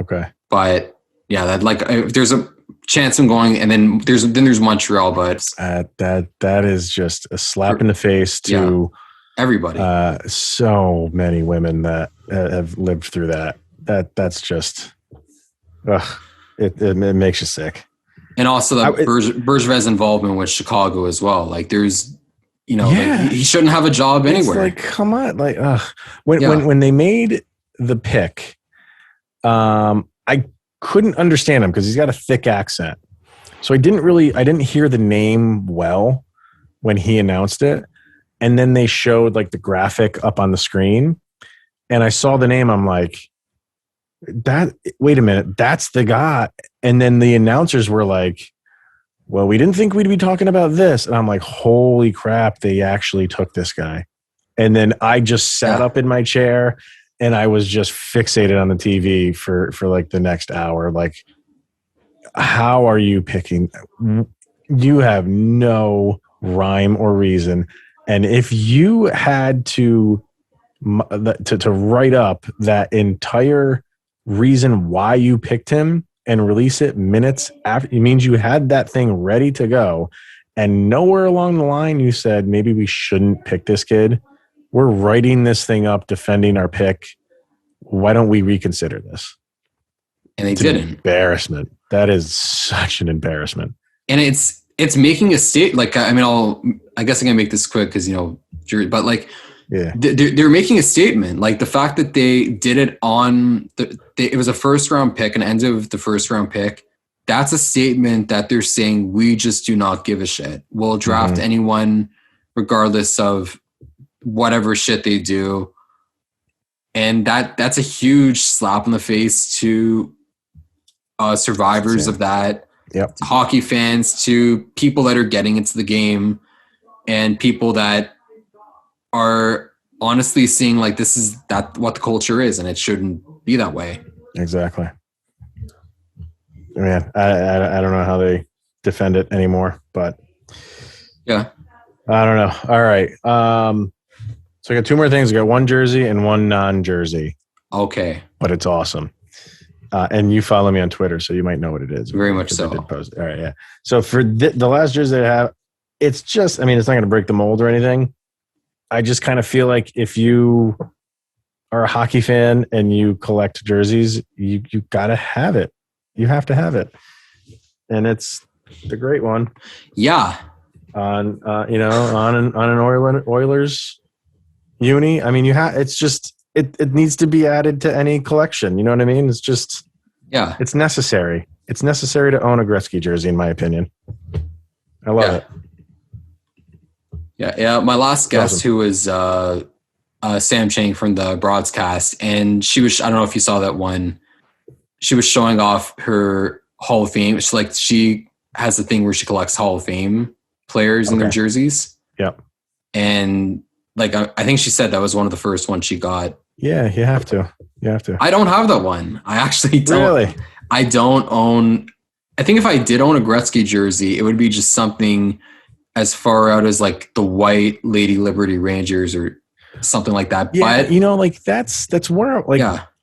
Okay. But yeah, there's a chance I'm going, and then there's Montreal, but that is just a slap in the face to everybody. So many women that have lived through that. That's just, it makes you sick. And also the Bergevin's involvement with Chicago as well. Like there's, he shouldn't have a job anywhere. Like, come on, like when they made the pick, I couldn't understand him because he's got a thick accent. So I didn't hear the name well when he announced it. And then they showed like the graphic up on the screen, and I saw the name. I'm like, wait a minute, that's the guy. And then the announcers were like, well, we didn't think we'd be talking about this. And I'm like, holy crap, they actually took this guy. And then I just sat up in my chair and I was just fixated on the TV for like the next hour. Like, how are you picking? You have no rhyme or reason. And if you had to write up that entire reason why you picked him, and release it minutes after. It means you had that thing ready to go. And nowhere along the line you said, maybe we shouldn't pick this kid. We're writing this thing up, defending our pick. Why don't we reconsider this? And they didn't. An embarrassment. That is such an embarrassment. And it's making a state. Like, I mean, I guess I'm gonna make this quick because but like, yeah, they're making a statement. Like the fact that they did it on it was a first round pick, an end of the first round pick. That's a statement that they're saying we just do not give a shit. We'll draft anyone regardless of whatever shit they do. And that's a huge slap in the face to survivors of that, to hockey fans, to people that are getting into the game, and people that are honestly seeing like this is what the culture is, and it shouldn't be that way. Exactly. Man, I don't know how they defend it anymore, but yeah, I don't know. All right. So I got two more things. I got one jersey and one non-jersey. Okay. But it's awesome. And you follow me on Twitter, so you might know what it is. Very much so. I did post. All right, yeah. So for the last jersey I have, it's just, I mean, it's not going to break the mold or anything. I just kind of feel like if you are a hockey fan and you collect jerseys, you got to have it. You have to have it. And it's the great one. Yeah. On an Oilers uni. I mean, it's just, it needs to be added to any collection. You know what I mean? It's just, yeah, it's necessary. It's necessary to own a Gretzky jersey, in my opinion. I love it. Yeah. My last guest, who was Sam Chang from the broadcast, and she was, I don't know if you saw that one. She was showing off her Hall of Fame. She has the thing where she collects Hall of Fame players in their jerseys. Yep. And like, I think she said that was one of the first ones she got. Yeah, you have to. I don't have that one. I actually don't. Really? I don't own. I think if I did own a Gretzky jersey, it would be just something as far out as like the white Lady Liberty Rangers or something like that. Yeah, but that's where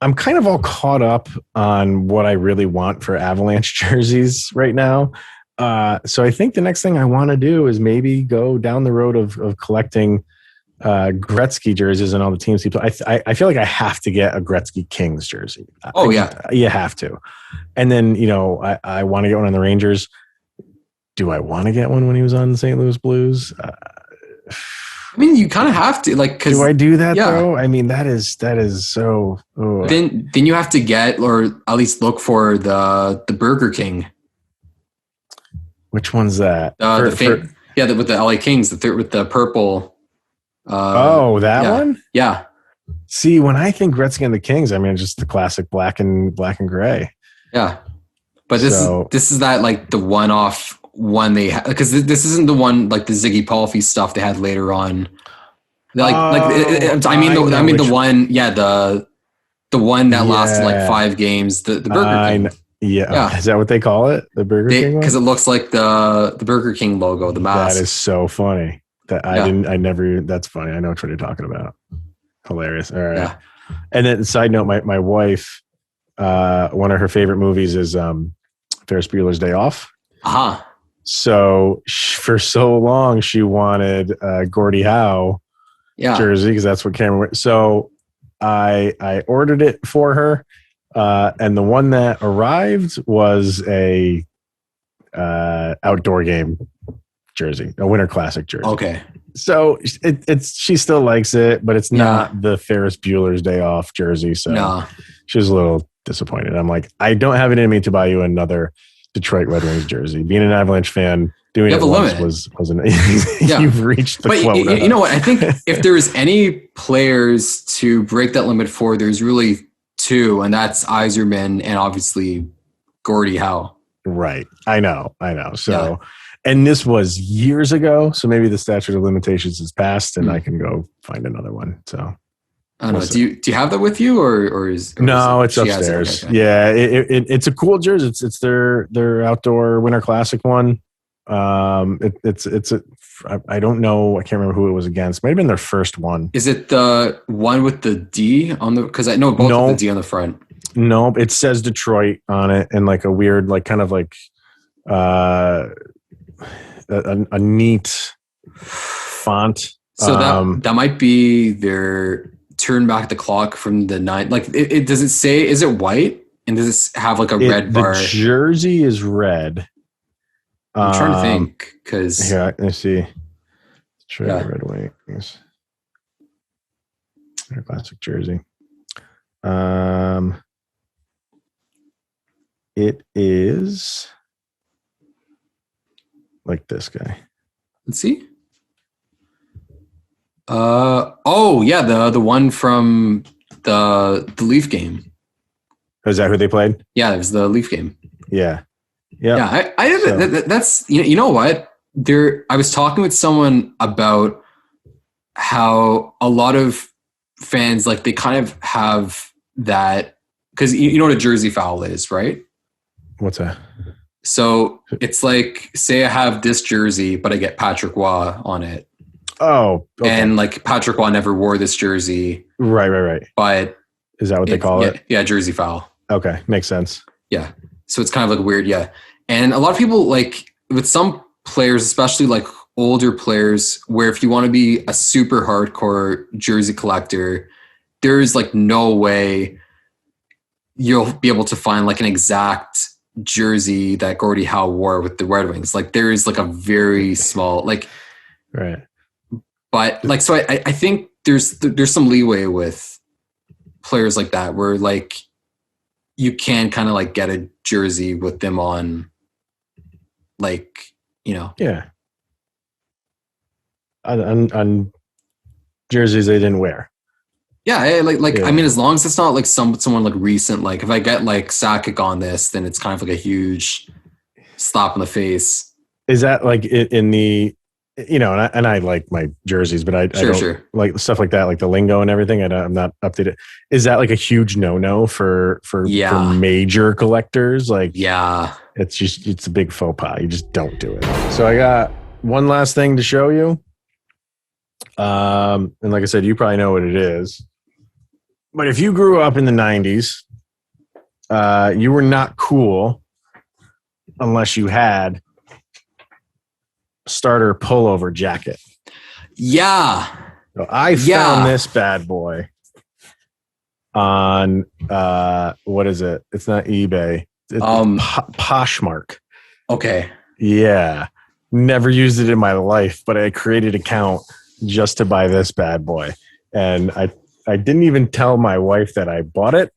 I'm kind of all caught up on what I really want for Avalanche jerseys right now. So I think the next thing I want to do is maybe go down the road of collecting Gretzky jerseys and all the teams. I feel like I have to get a Gretzky Kings jersey. You have to. And then, I want to get one on the Rangers. Do I want to get one when he was on the St. Louis Blues? I mean, you kind of have to, like, cause do I do that though? I mean, that is so. Oh. Then you have to get, or at least look for the Burger King. Which one's that? With the LA Kings, with the purple. That one? Yeah. See, when I think Gretzky and the Kings, I mean, just the classic black and gray. Yeah. But this is that, like, the one-off one they had, because this isn't the one like the Ziggy Palffy stuff they had later on. The one that lasted like 5 games. The Burger King. Yeah. Is that what they call it? The Burger King? Because it looks like the Burger King logo, the mask. That is so funny. That's funny. I know what you're talking about. Hilarious. All right. Yeah. And then side note, my wife, one of her favorite movies is Ferris Bueller's Day Off. Uh-huh. So for so long she wanted Gordie Howe jersey because that's what Cameron. So I ordered it for her, and the one that arrived was a outdoor game jersey, a Winter Classic jersey. Okay. So she still likes it, but it's not the Ferris Bueller's Day Off jersey. So she was a little disappointed. I'm like, I don't have it in me to buy you another Detroit Red Wings jersey. Being an Avalanche fan, doing it once wasn't. You've reached the quota. You know what? I think if there's any players to break that limit for, there's really 2, and that's Yzerman and obviously Gordie Howe. Right. I know. So, and this was years ago, so maybe the statute of limitations has passed, and I can go find another one. So. I don't know. Do you have that with you, or is it's upstairs? Okay. Yeah, it's a cool jersey. It's their outdoor Winter Classic one. I don't know. I can't remember who it was against. Might have been their first one. Is it the one with the D on the? Because I know both of the D on the front. Nope. It says Detroit on it and like a weird, like kind of like a neat font. So that might be their turn back the clock from the 9. Like it does it say, is it white? And does it have like a red bar? The jersey is red. I'm trying to think because here, let's see. Red Wings. Their classic jersey. It is like this guy. Let's see. Oh yeah, the one from the Leaf game. Is that who they played? Yeah, it was the Leaf game. Yeah. Yeah. That's you know what? I was talking with someone about how a lot of fans, like, they kind of have that, because you know what a jersey foul is, right? What's that? So it's like, say I have this jersey, but I get Patrick Waugh on it. Oh, okay. And like Patrick Waugh never wore this jersey. Right. But is that what they call it? Yeah, jersey foul. Okay, makes sense. Yeah. So it's kind of like weird, yeah. And a lot of people, like, with some players, especially like older players, where if you want to be a super hardcore jersey collector, there's like no way you'll be able to find like an exact jersey that Gordie Howe wore with the Red Wings. Like there is like a very small, like, right. But like, so I think there's some leeway with players like that, where like you can kind of like get a jersey with them on, like, you know. Yeah. On jerseys they didn't wear. Yeah, yeah. I mean, as long as it's not like someone like recent, like if I get like Sackett on this, then it's kind of like a huge slap in the face. Is that like in the, you know, and I like my jerseys, but I don't like stuff like that, like the lingo and everything. I'm not updated. Is that like a huge no for major collectors? Like, yeah, it's a big faux pas. You just don't do it. So I got one last thing to show you. And like I said, you probably know what it is. But if you grew up in the 90s, you were not cool unless you had a starter pullover jacket. Yeah. So I found this bad boy on what is it? It's not eBay. It's Poshmark. Okay. Yeah. Never used it in my life, but I created an account just to buy this bad boy. And I didn't even tell my wife that I bought it.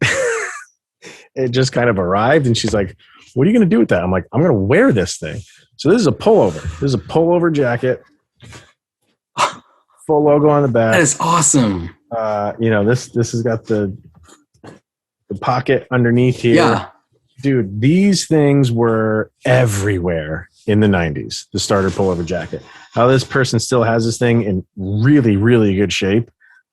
It just kind of arrived and she's like, what are you going to do with that? I'm like, I'm going to wear this thing. So this is a pullover. This is a pullover jacket. Full logo on the back. That is awesome. You know, this has got the pocket underneath here. Yeah. Dude, these things were everywhere in the 90s, the starter pullover jacket. How this person still has this thing in really, really good shape,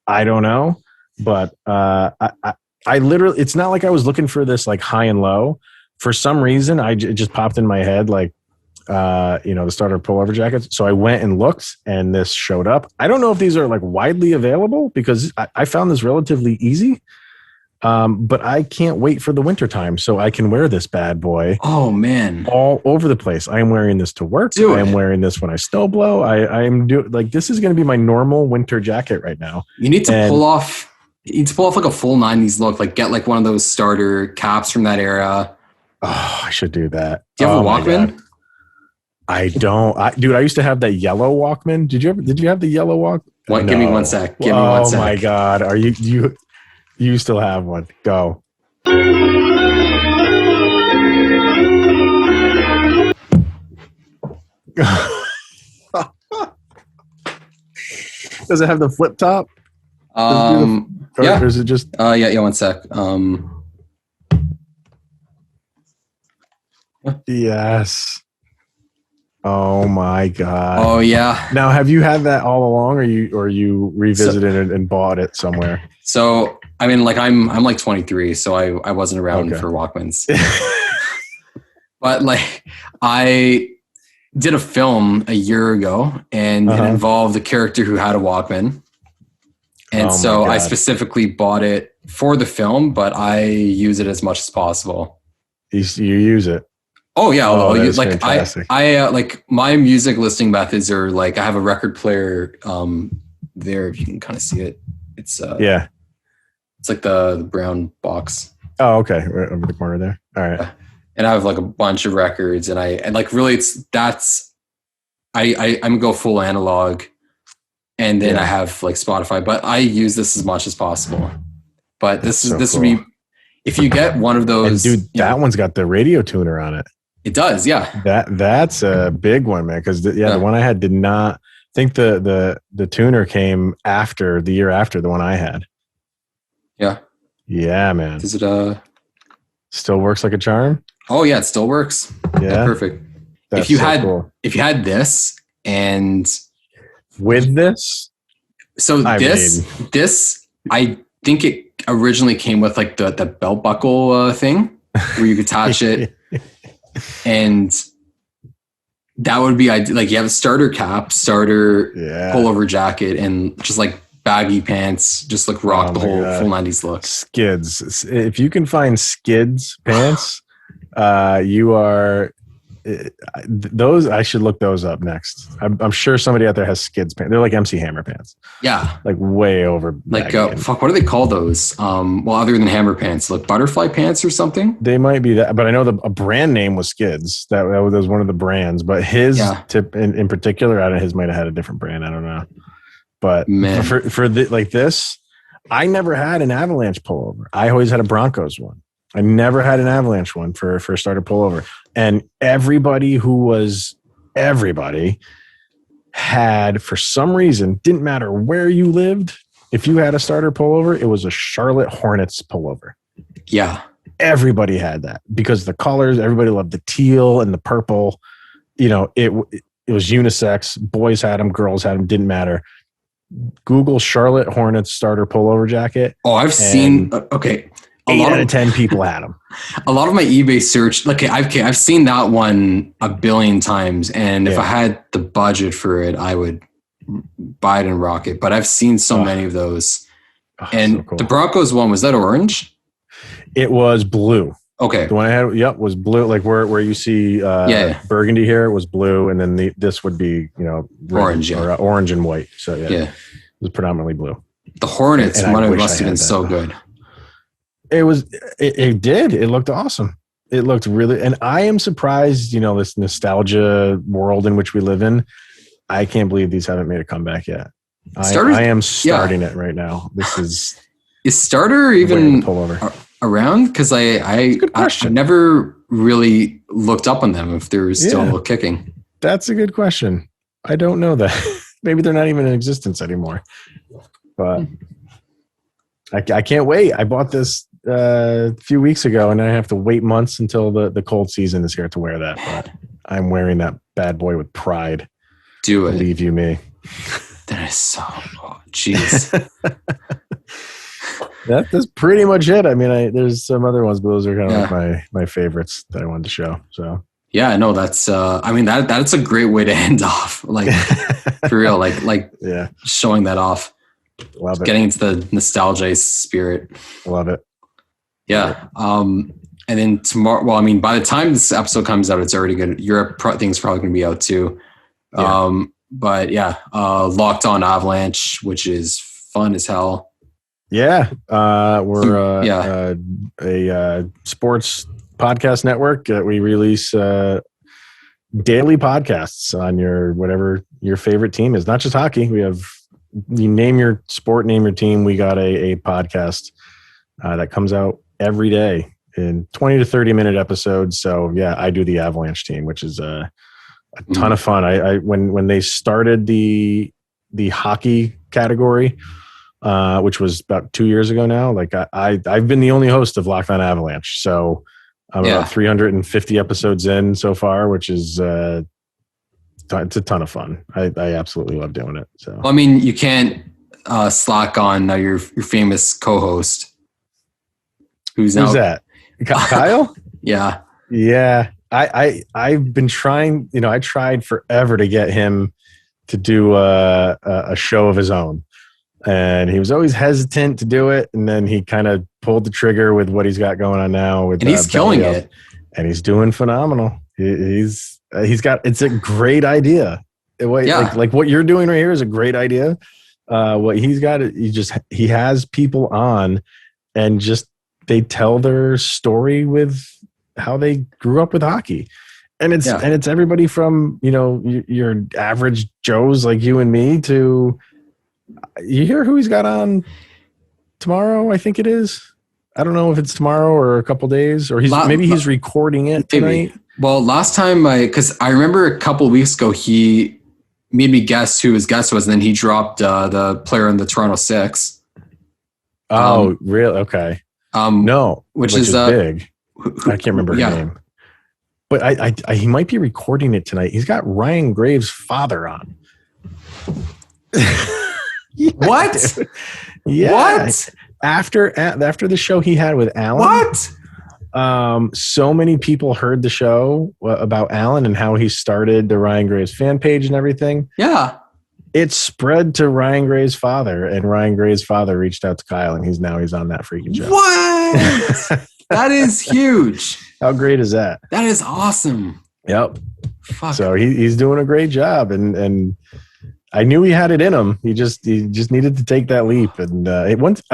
I don't know. But I literally, it's not like I was looking for this like high and low. For some reason, it just popped in my head, like, you know, the starter pullover jackets. So I went and looked and this showed up. I don't know if these are like widely available because I found this relatively easy. But I can't wait for the winter time so I can wear this bad boy. Oh man, all over the place. I am wearing this to work. I am wearing this when I snow blow. I am doing like, this is going to be my normal winter jacket right now. You need to pull off like a full 90s look, like get like one of those starter caps from that era. Oh, I should do that. Do you have a Walkman? I don't. Dude, I used to have that yellow Walkman. Did you have the yellow Walkman? What? No. Give me one sec. Oh my God. You still have one. Go. Does it have the flip top? Yeah. Or is it just? Yeah. One sec. Yes. Oh my God. Oh yeah. Now, have you had that all along, or you revisited it and bought it somewhere? So, I mean, like I'm like 23, so I wasn't around for Walkmans. But like I did a film a year ago and it involved a character who had a Walkman. And so I specifically bought it for the film, but I use it as much as possible. You use it? Oh yeah, fantastic. I like my music listening methods are like I have a record player there. If you can kind of see it, it's it's like the brown box. Oh, okay, right over the corner there. All right. And I have like a bunch of records, and really I'm go full analog, and then I have like Spotify, but I use this as much as possible. But this would be, if you get one of those, and dude, that one's got the radio tuner on it. It does, yeah. That's a big one, man. Because the one I had did not. I think the tuner came after the year after the one I had. Yeah. Yeah, man. Does it still works like a charm? Oh yeah, it still works. Yeah, perfect. That's if you had this and with this, this I think it originally came with like the belt buckle thing where you could attach it, and that would be like you have a starter cap, pullover jacket, and just like baggy pants, just like rock the whole full 90s look. Skids. If you can find Skids pants, you are those. I should look those up next. I'm sure somebody out there has Skids pants. They're like MC Hammer pants. Yeah, like way over. Like what do they call those? Well, other than Hammer pants, like butterfly pants or something. They might be that, but I know a brand name was Skids. That was one of the brands. But his tip in particular, I don't know, his might have had a different brand. I don't know. But for this, I never had an Avalanche pullover. I always had a Broncos one. I never had an Avalanche one for a starter pullover. And everybody had, for some reason, didn't matter where you lived, if you had a starter pullover, it was a Charlotte Hornets pullover. Yeah. Everybody had that because the colors, everybody loved the teal and the purple. You know, it was unisex. Boys had them, girls had them, didn't matter. Google Charlotte Hornets starter pullover jacket. Oh, I've seen. Okay. 8 out of 10 people had them. A lot of my eBay search, I've seen that one a billion times, and if I had the budget for it, I would buy it and rock it. But I've seen so many of those. And so cool. The Broncos one, was that orange? It was blue. Okay. The one I had, was blue. Like where you see burgundy here, it was blue, and then this would be orange, or orange and white. So it was predominantly blue. The Hornets one must have been so good. It did. It looked awesome. It looked really, and I am surprised, this nostalgia world in which we live in. I can't believe these haven't made a comeback yet. I am starting it right now. This is Starter even around? Because I never really looked up on them if they're still kicking. That's a good question. I don't know that. Maybe they're not even in existence anymore. But I can't wait. I bought this a few weeks ago, and I have to wait months until the cold season is here to wear that. But I'm wearing that bad boy with pride. Do it. Believe you me. That is so. Jeez. That's pretty much it. I mean, there's some other ones, but those are kind of like my favorites that I wanted to show. So yeah, no, that's. That's a great way to end off. Like for real, like showing that off. Love it. Getting into the nostalgia spirit. Love it. Yeah. And then tomorrow, well, I mean, by the time this episode comes out, it's already good. Europe thing's probably going to be out too. Yeah. But yeah, Locked On Avalanche, which is fun as hell. Yeah. We're a sports podcast network. We release daily podcasts on whatever your favorite team is. Not just hockey. You name your sport, name your team. We got a podcast that comes out every day in 20 to 30 minute episodes. So yeah, I do the Avalanche team, which is a ton of fun. When they started the hockey category, which was about 2 years ago now, like I've been the only host of Locked On Avalanche. So I'm about 350 episodes in so far, which is it's a ton of fun. I absolutely love doing it. So well, I mean, you can't slack on your famous co-host. Who's that? Kyle? Yeah. I've been trying. I tried forever to get him to do a show of his own. And he was always hesitant to do it. And then he kind of pulled the trigger with what he's got going on now. And he's killing it. And he's doing phenomenal. He's got, it's a great idea. Like what you're doing right here is a great idea. What he's got, he has people on and just, they tell their story with how they grew up with hockey. And it's everybody from, your average Joes like you and me to, you hear who he's got on tomorrow? I think it is. I don't know if it's tomorrow or a couple days, or he's recording it tonight. Maybe. Well, last time because I remember a couple of weeks ago, he made me guess who his guest was, and then he dropped the player in the Toronto Six. Oh, really? Okay. No, which is big. I can't remember his name, but I he might be recording it tonight. He's got Ryan Graves' father on. What? Yeah. What? After the show he had with Alan. What? So many people heard the show about Alan and how he started the Ryan Graves fan page and everything. Yeah. It spread to Ryan Graves' father, and Ryan Graves' father reached out to Kyle, and he's on that freaking show. What? That is huge. How great is that? That is awesome. Yep. Fuck. So he's doing a great job, and I knew he had it in him. He just needed to take that leap, and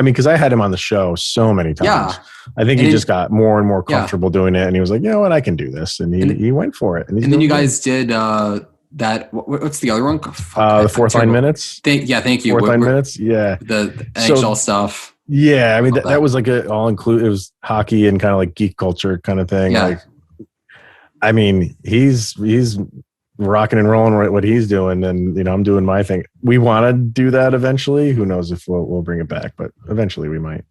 because I had him on the show so many times. Yeah. I think he just got more and more comfortable doing it, and he was like, you know what, I can do this, and he went for it. And then you guys did that. What's the other one? The fourth line minutes. Thank you. Fourth line minutes. Yeah. The NHL stuff. Yeah, I mean that was like a all include. It was hockey and kind of like geek culture kind of thing. Yeah. Like, I mean, he's rocking and rolling what he's doing, and I'm doing my thing. We want to do that eventually. Who knows if we'll bring it back, but eventually we might.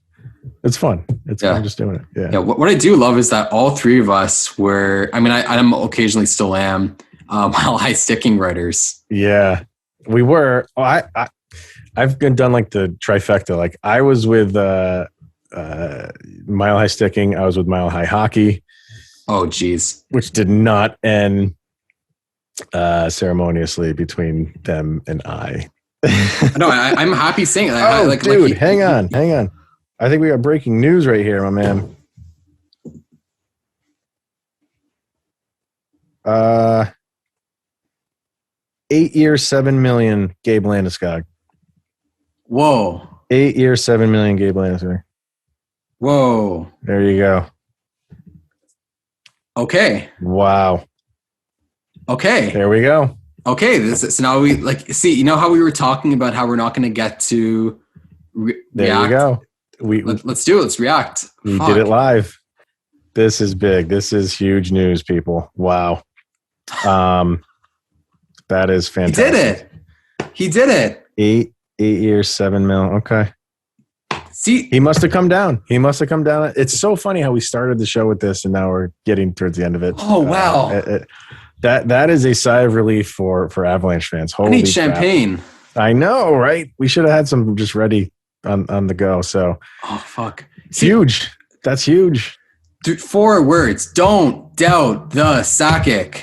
It's fun. It's fun just doing it. Yeah. Yeah. What I do love is that all three of us were. I mean, I'm occasionally still am. High sticking writers. Yeah, we were. I've done like the trifecta. Like I was with Mile High Sticking. I was with Mile High Hockey. Oh, geez. Which did not end ceremoniously between them and I. No, I'm happy saying it. Dude, hang on. I think we got breaking news right here, my man. 8 years, $7 million, Gabe Landeskog. Whoa. 8 years, $7 million, Gabe Landeskog. Whoa. There you go. Okay. Wow. Okay. There we go. Okay. So now we see, you know how we were talking about how we're not going to get to react? There you go. Let's do it. Let's react. We did it live. This is big. This is huge news, people. Wow. That is fantastic. He did it. 8 years, $7 million. Okay. See, he must have come down. It's so funny how we started the show with this, and now we're getting towards the end of it. Oh wow! That is a sigh of relief for Avalanche fans. Holy I need champagne. Crap. I know, right? We should have had some just ready on the go. So, oh fuck, huge. That's huge. Dude, 4 words. Don't doubt the Sackett.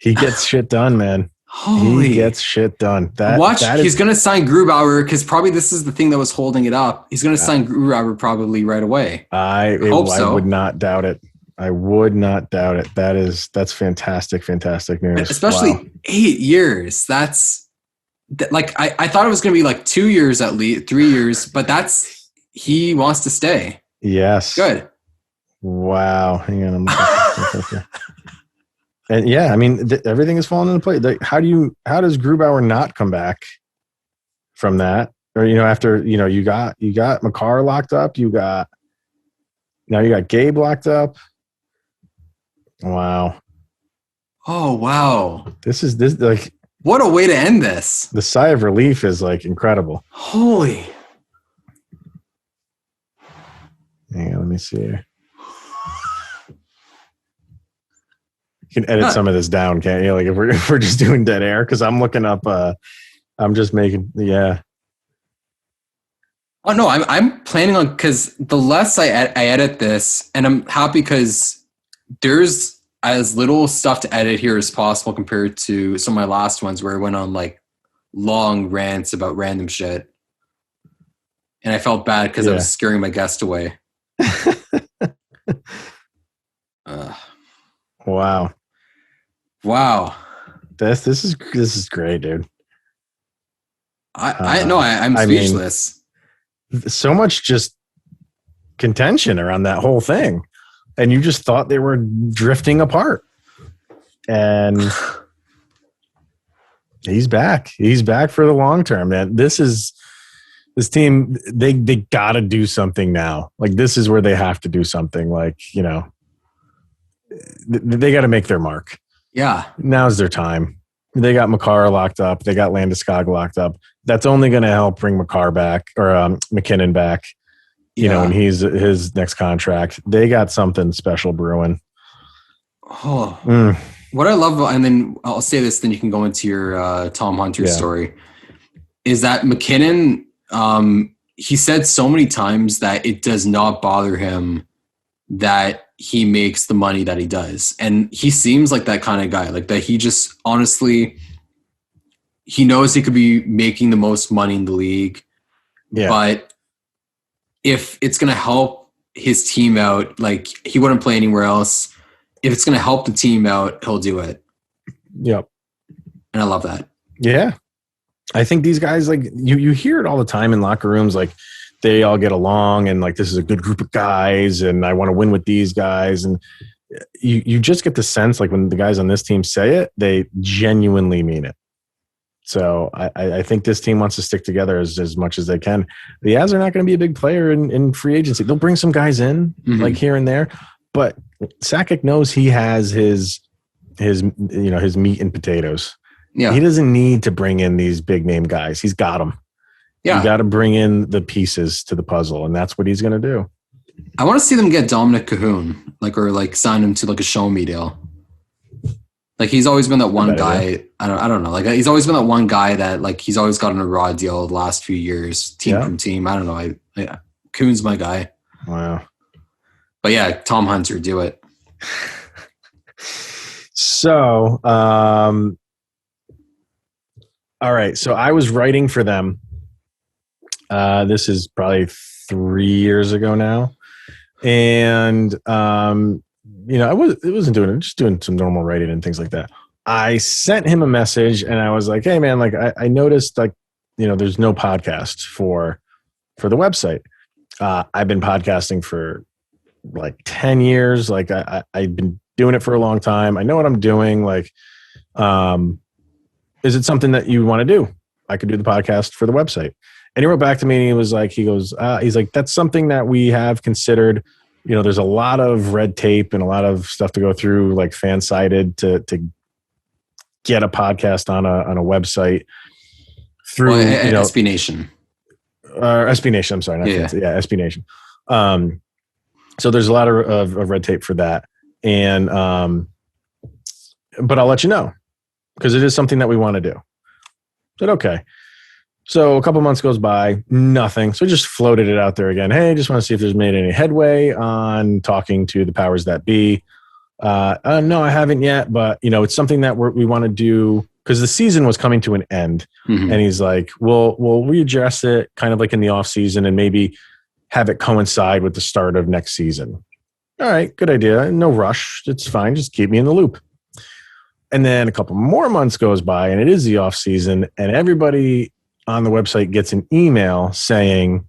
He gets shit done, man. He gets shit done. He's going to sign Grubauer because probably this is the thing that was holding it up. He's going to sign Grubauer probably right away. I would not doubt it. I would not doubt it. That's fantastic news. Especially 8 years. That's like I thought it was going to be like 2 years at least, 3 years, but he wants to stay. Yes. Good. Wow. Hang on. And yeah, I mean, everything is falling into place. How does Grubauer not come back from that? Or, after, you got Makar locked up, now you got Gabe locked up. Wow. Oh, wow. This like, what a way to end this. The sigh of relief is like incredible. Holy. Hang on, let me see here. You can edit some of this down, can't you? Like if we're just doing dead air, because I'm looking up. I'm just making Oh no, I'm planning on, because the less I edit this, and I'm happy because there's as little stuff to edit here as possible compared to some of my last ones where I went on like long rants about random shit. And I felt bad because I was scaring my guest away. Wow. This is great, dude. I'm speechless. So much just contention around that whole thing. And you just thought they were drifting apart. And he's back. He's back for the long term, man. This team, they got to do something now. Like, this is where they have to do something. Like, they got to make their mark. Yeah. Now's their time. They got Makar locked up. They got Landeskog locked up. That's only going to help bring Makar back, or McKinnon back, when he's his next contract. They got something special brewing. Oh, What I love, and then I'll say this, then you can go into your Tom Hunter story, is that McKinnon, he said so many times that it does not bother him that he makes the money that he does. And he seems like that kind of guy, like that he just honestly, he knows he could be making the most money in the league. Yeah. But if it's going to help his team out, like he wouldn't play anywhere else. If it's going to help the team out, he'll do it. Yep. And I love that. Yeah. I think these guys, like you hear it all the time in locker rooms, like they all get along and like, this is a good group of guys and I want to win with these guys. And you just get the sense, like when the guys on this team say it, they genuinely mean it. So I think this team wants to stick together as much as they can. The Avs are not going to be a big player in free agency. They'll bring some guys in like here and there, but Sackett knows he has his meat and potatoes. Yeah. He doesn't need to bring in these big name guys. He's got them. Yeah. You got to bring in the pieces to the puzzle, and that's what he's going to do. I want to see them get Dominic Cahoon, or sign him to a show me deal. Like he's always been that one guy. I don't know. Like he's always been that one guy that he's always gotten a raw deal the last few years, team from team. I don't know. Cahoon's my guy. Wow. But yeah, Tom Hunter, do it. So, all right. So I was writing for them. This is probably 3 years ago now. And, I wasn't doing it, just doing some normal writing and things like that. I sent him a message and I was like, hey man, I noticed there's no podcast for the website. I've been podcasting for 10 years. I've been doing it for a long time. I know what I'm doing. Is it something that you want to do? I could do the podcast for the website. And he wrote back to me and he's like, that's something that we have considered. There's a lot of red tape and a lot of stuff to go through, fan-sided to get a podcast on a website through SB Nation. SB Nation. I'm sorry. SB Nation. So there's a lot of red tape for that. And, but I'll let you know because it is something that we want to do. I said, okay. So a couple months goes by, nothing. So I just floated it out there again. Hey, just want to see if there's made any headway on talking to the powers that be. No, I haven't yet, but it's something that we want to do because the season was coming to an end. Mm-hmm. And he's like, we'll readdress it kind of in the off season and maybe have it coincide with the start of next season. All right, good idea. No rush. It's fine. Just keep me in the loop. And then a couple more months goes by and it is the off season and everybody on the website gets an email saying,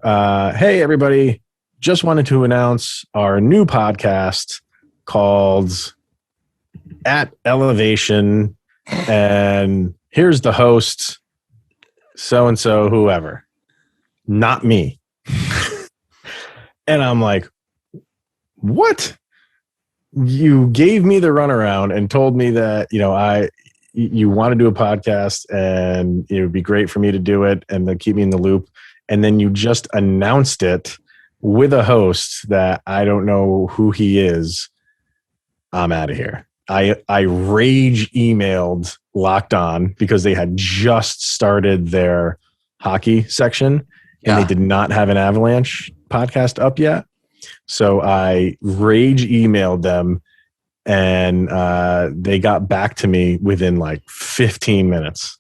hey, everybody, just wanted to announce our new podcast called At Elevation. And here's the host, so-and-so, whoever. Not me. And I'm like, what? You gave me the runaround and told me that, you want to do a podcast and it would be great for me to do it and then keep me in the loop. And then you just announced it with a host that I don't know who he is. I'm out of here. I rage emailed Locked On because they had just started their hockey section and they did not have an Avalanche podcast up yet. So I rage emailed them and they got back to me within 15 minutes.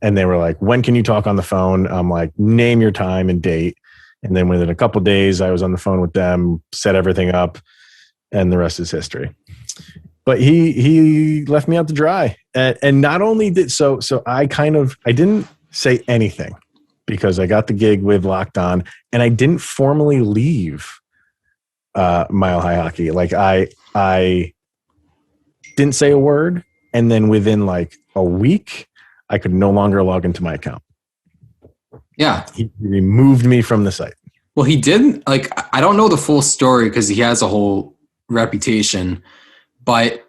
And they were like, when can you talk on the phone? I'm like, name your time and date. And then within a couple of days, I was on the phone with them, set everything up, and the rest is history. But he left me out to dry. And not only did so I didn't say anything because I got the gig with Locked On, and I didn't formally leave Mile High Hockey. Like I didn't say a word, and then within like a week, I could no longer log into my account. Yeah. He removed me from the site. Well, he didn't, like, I don't know the full story because he has a whole reputation, but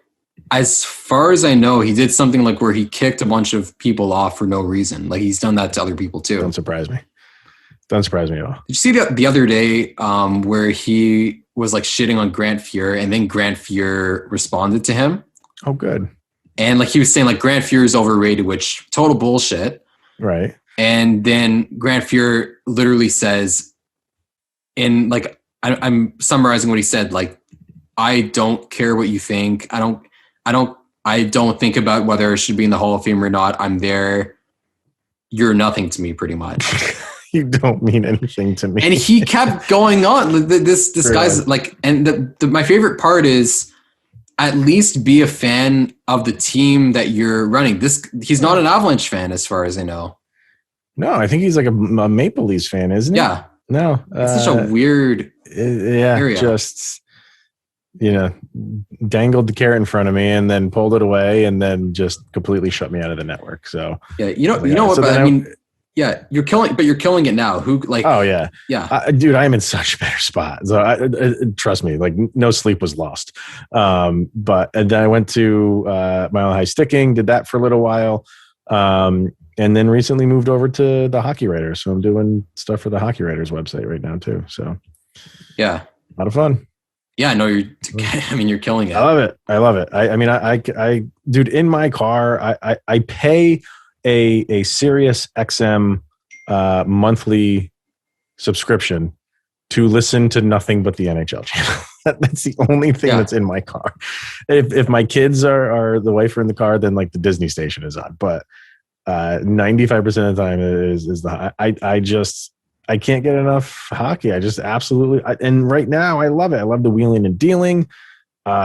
as far as I know, he did something like where he kicked a bunch of people off for no reason. Like he's done that to other people too. Don't surprise me. Don't surprise me at all. Did you see the other day where he was like shitting on Grant Fuhr, and then Grant Fuhr responded to him? Oh, good. And like he was saying like Grant Fuhr is overrated, which total bullshit. Right. And then Grant Fuhr literally says, in like, I'm summarizing what he said, like, I don't care what you think. I don't think about whether it should be in the Hall of Fame or not. I'm there. You're nothing to me, pretty much. You don't mean anything to me. And he kept going on. This guy's like, and my favorite part is at least be a fan of the team that you're running. He's not an Avalanche fan as far as I know. No, I think he's like a Maple Leafs fan, isn't he? Yeah. No. It's such a weird area. Just, dangled the carrot in front of me and then pulled it away and then just completely shut me out of the network. So yeah, you know what? So but I mean, yeah, you're killing it now. Who like? Oh yeah, yeah, dude, I'm in such a better spot. So trust me, like no sleep was lost. But and then I went to Mile High Sticking, did that for a little while, and then recently moved over to the Hockey Writers. So I'm doing stuff for the Hockey Writers website right now too. So yeah, a lot of fun. Yeah, no, you're killing it. I love it. I dude, in my car, I pay a Sirius XM monthly subscription to listen to nothing but the NHL channel. That's the only thing that's in my car. If my kids are the wife are in the car, then like the Disney station is on. But 95% of the time is the I can't get enough hockey. I just absolutely, and right now I love it. I love the wheeling and dealing.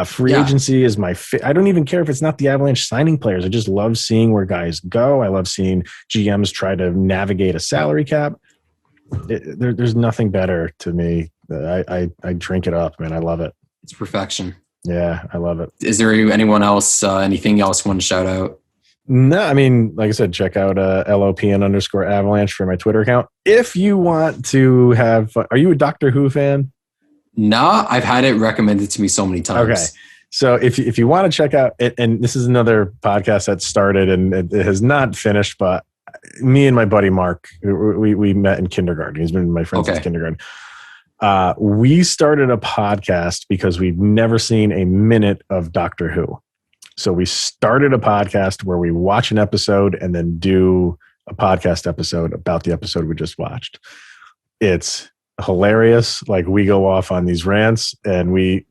Free agency is my I don't even care if it's not the Avalanche signing players. I just love seeing where guys go. I love seeing GMs try to navigate a salary cap. There's nothing better to me. I drink it up, man. I love it. It's perfection. Yeah, I love it. Is there anyone else, anything else you want to shout out? No, I mean, like I said, check out LOPN_Avalanche for my Twitter account. If you want to have fun. Are you a Doctor Who fan? No, I've had it recommended to me so many times. Okay. So if you want to check out it, and this is another podcast that started and it has not finished, but me and my buddy Mark, we met in kindergarten. He's been my friend since kindergarten. We started a podcast because we've never seen a minute of Doctor Who. So we started a podcast where we watch an episode and then do a podcast episode about the episode we just watched. It's hilarious. Like we go off on these rants and we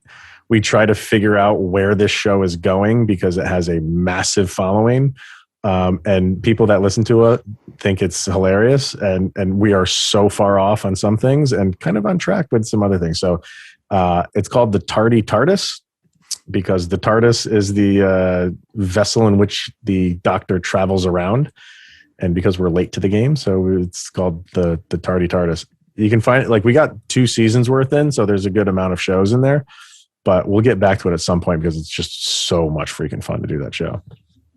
try to figure out where this show is going because it has a massive following. And people that listen to it think it's hilarious. And we are so far off on some things and kind of on track with some other things. So it's called the Tardy TARDIS, because the TARDIS is the vessel in which the Doctor travels around. And because we're late to the game, so it's called the Tardy TARDIS. You can find it, like we got 2 seasons worth in, so there's a good amount of shows in there. But we'll get back to it at some point because it's just so much freaking fun to do that show.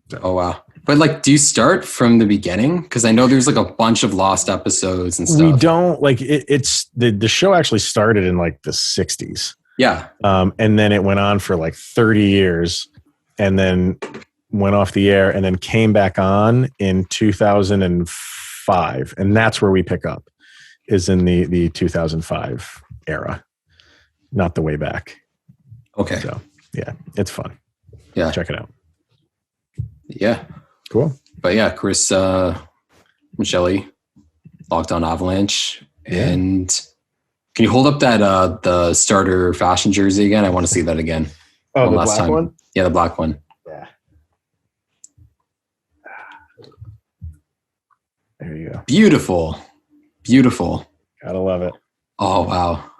So. Oh, wow. But like, do you start from the beginning? Because I know there's like a bunch of lost episodes and stuff. We don't, like it's the show actually started in like the 60s. Yeah. And then it went on for like 30 years and then went off the air and then came back on in 2005. And that's where we pick up, is in the 2005 era, not the way back. Okay. So yeah, it's fun. Yeah. Check it out. Yeah. Cool. But yeah, Chris Micieli, Locked On Avalanche. Yeah. And can you hold up that the starter fashion jersey again? I want to see that again. Oh, the black one? Yeah, the black one. Yeah. go. Beautiful. Gotta love it. Oh, wow.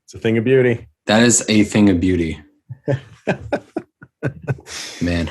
It's a thing of beauty. That is a thing of beauty. Man.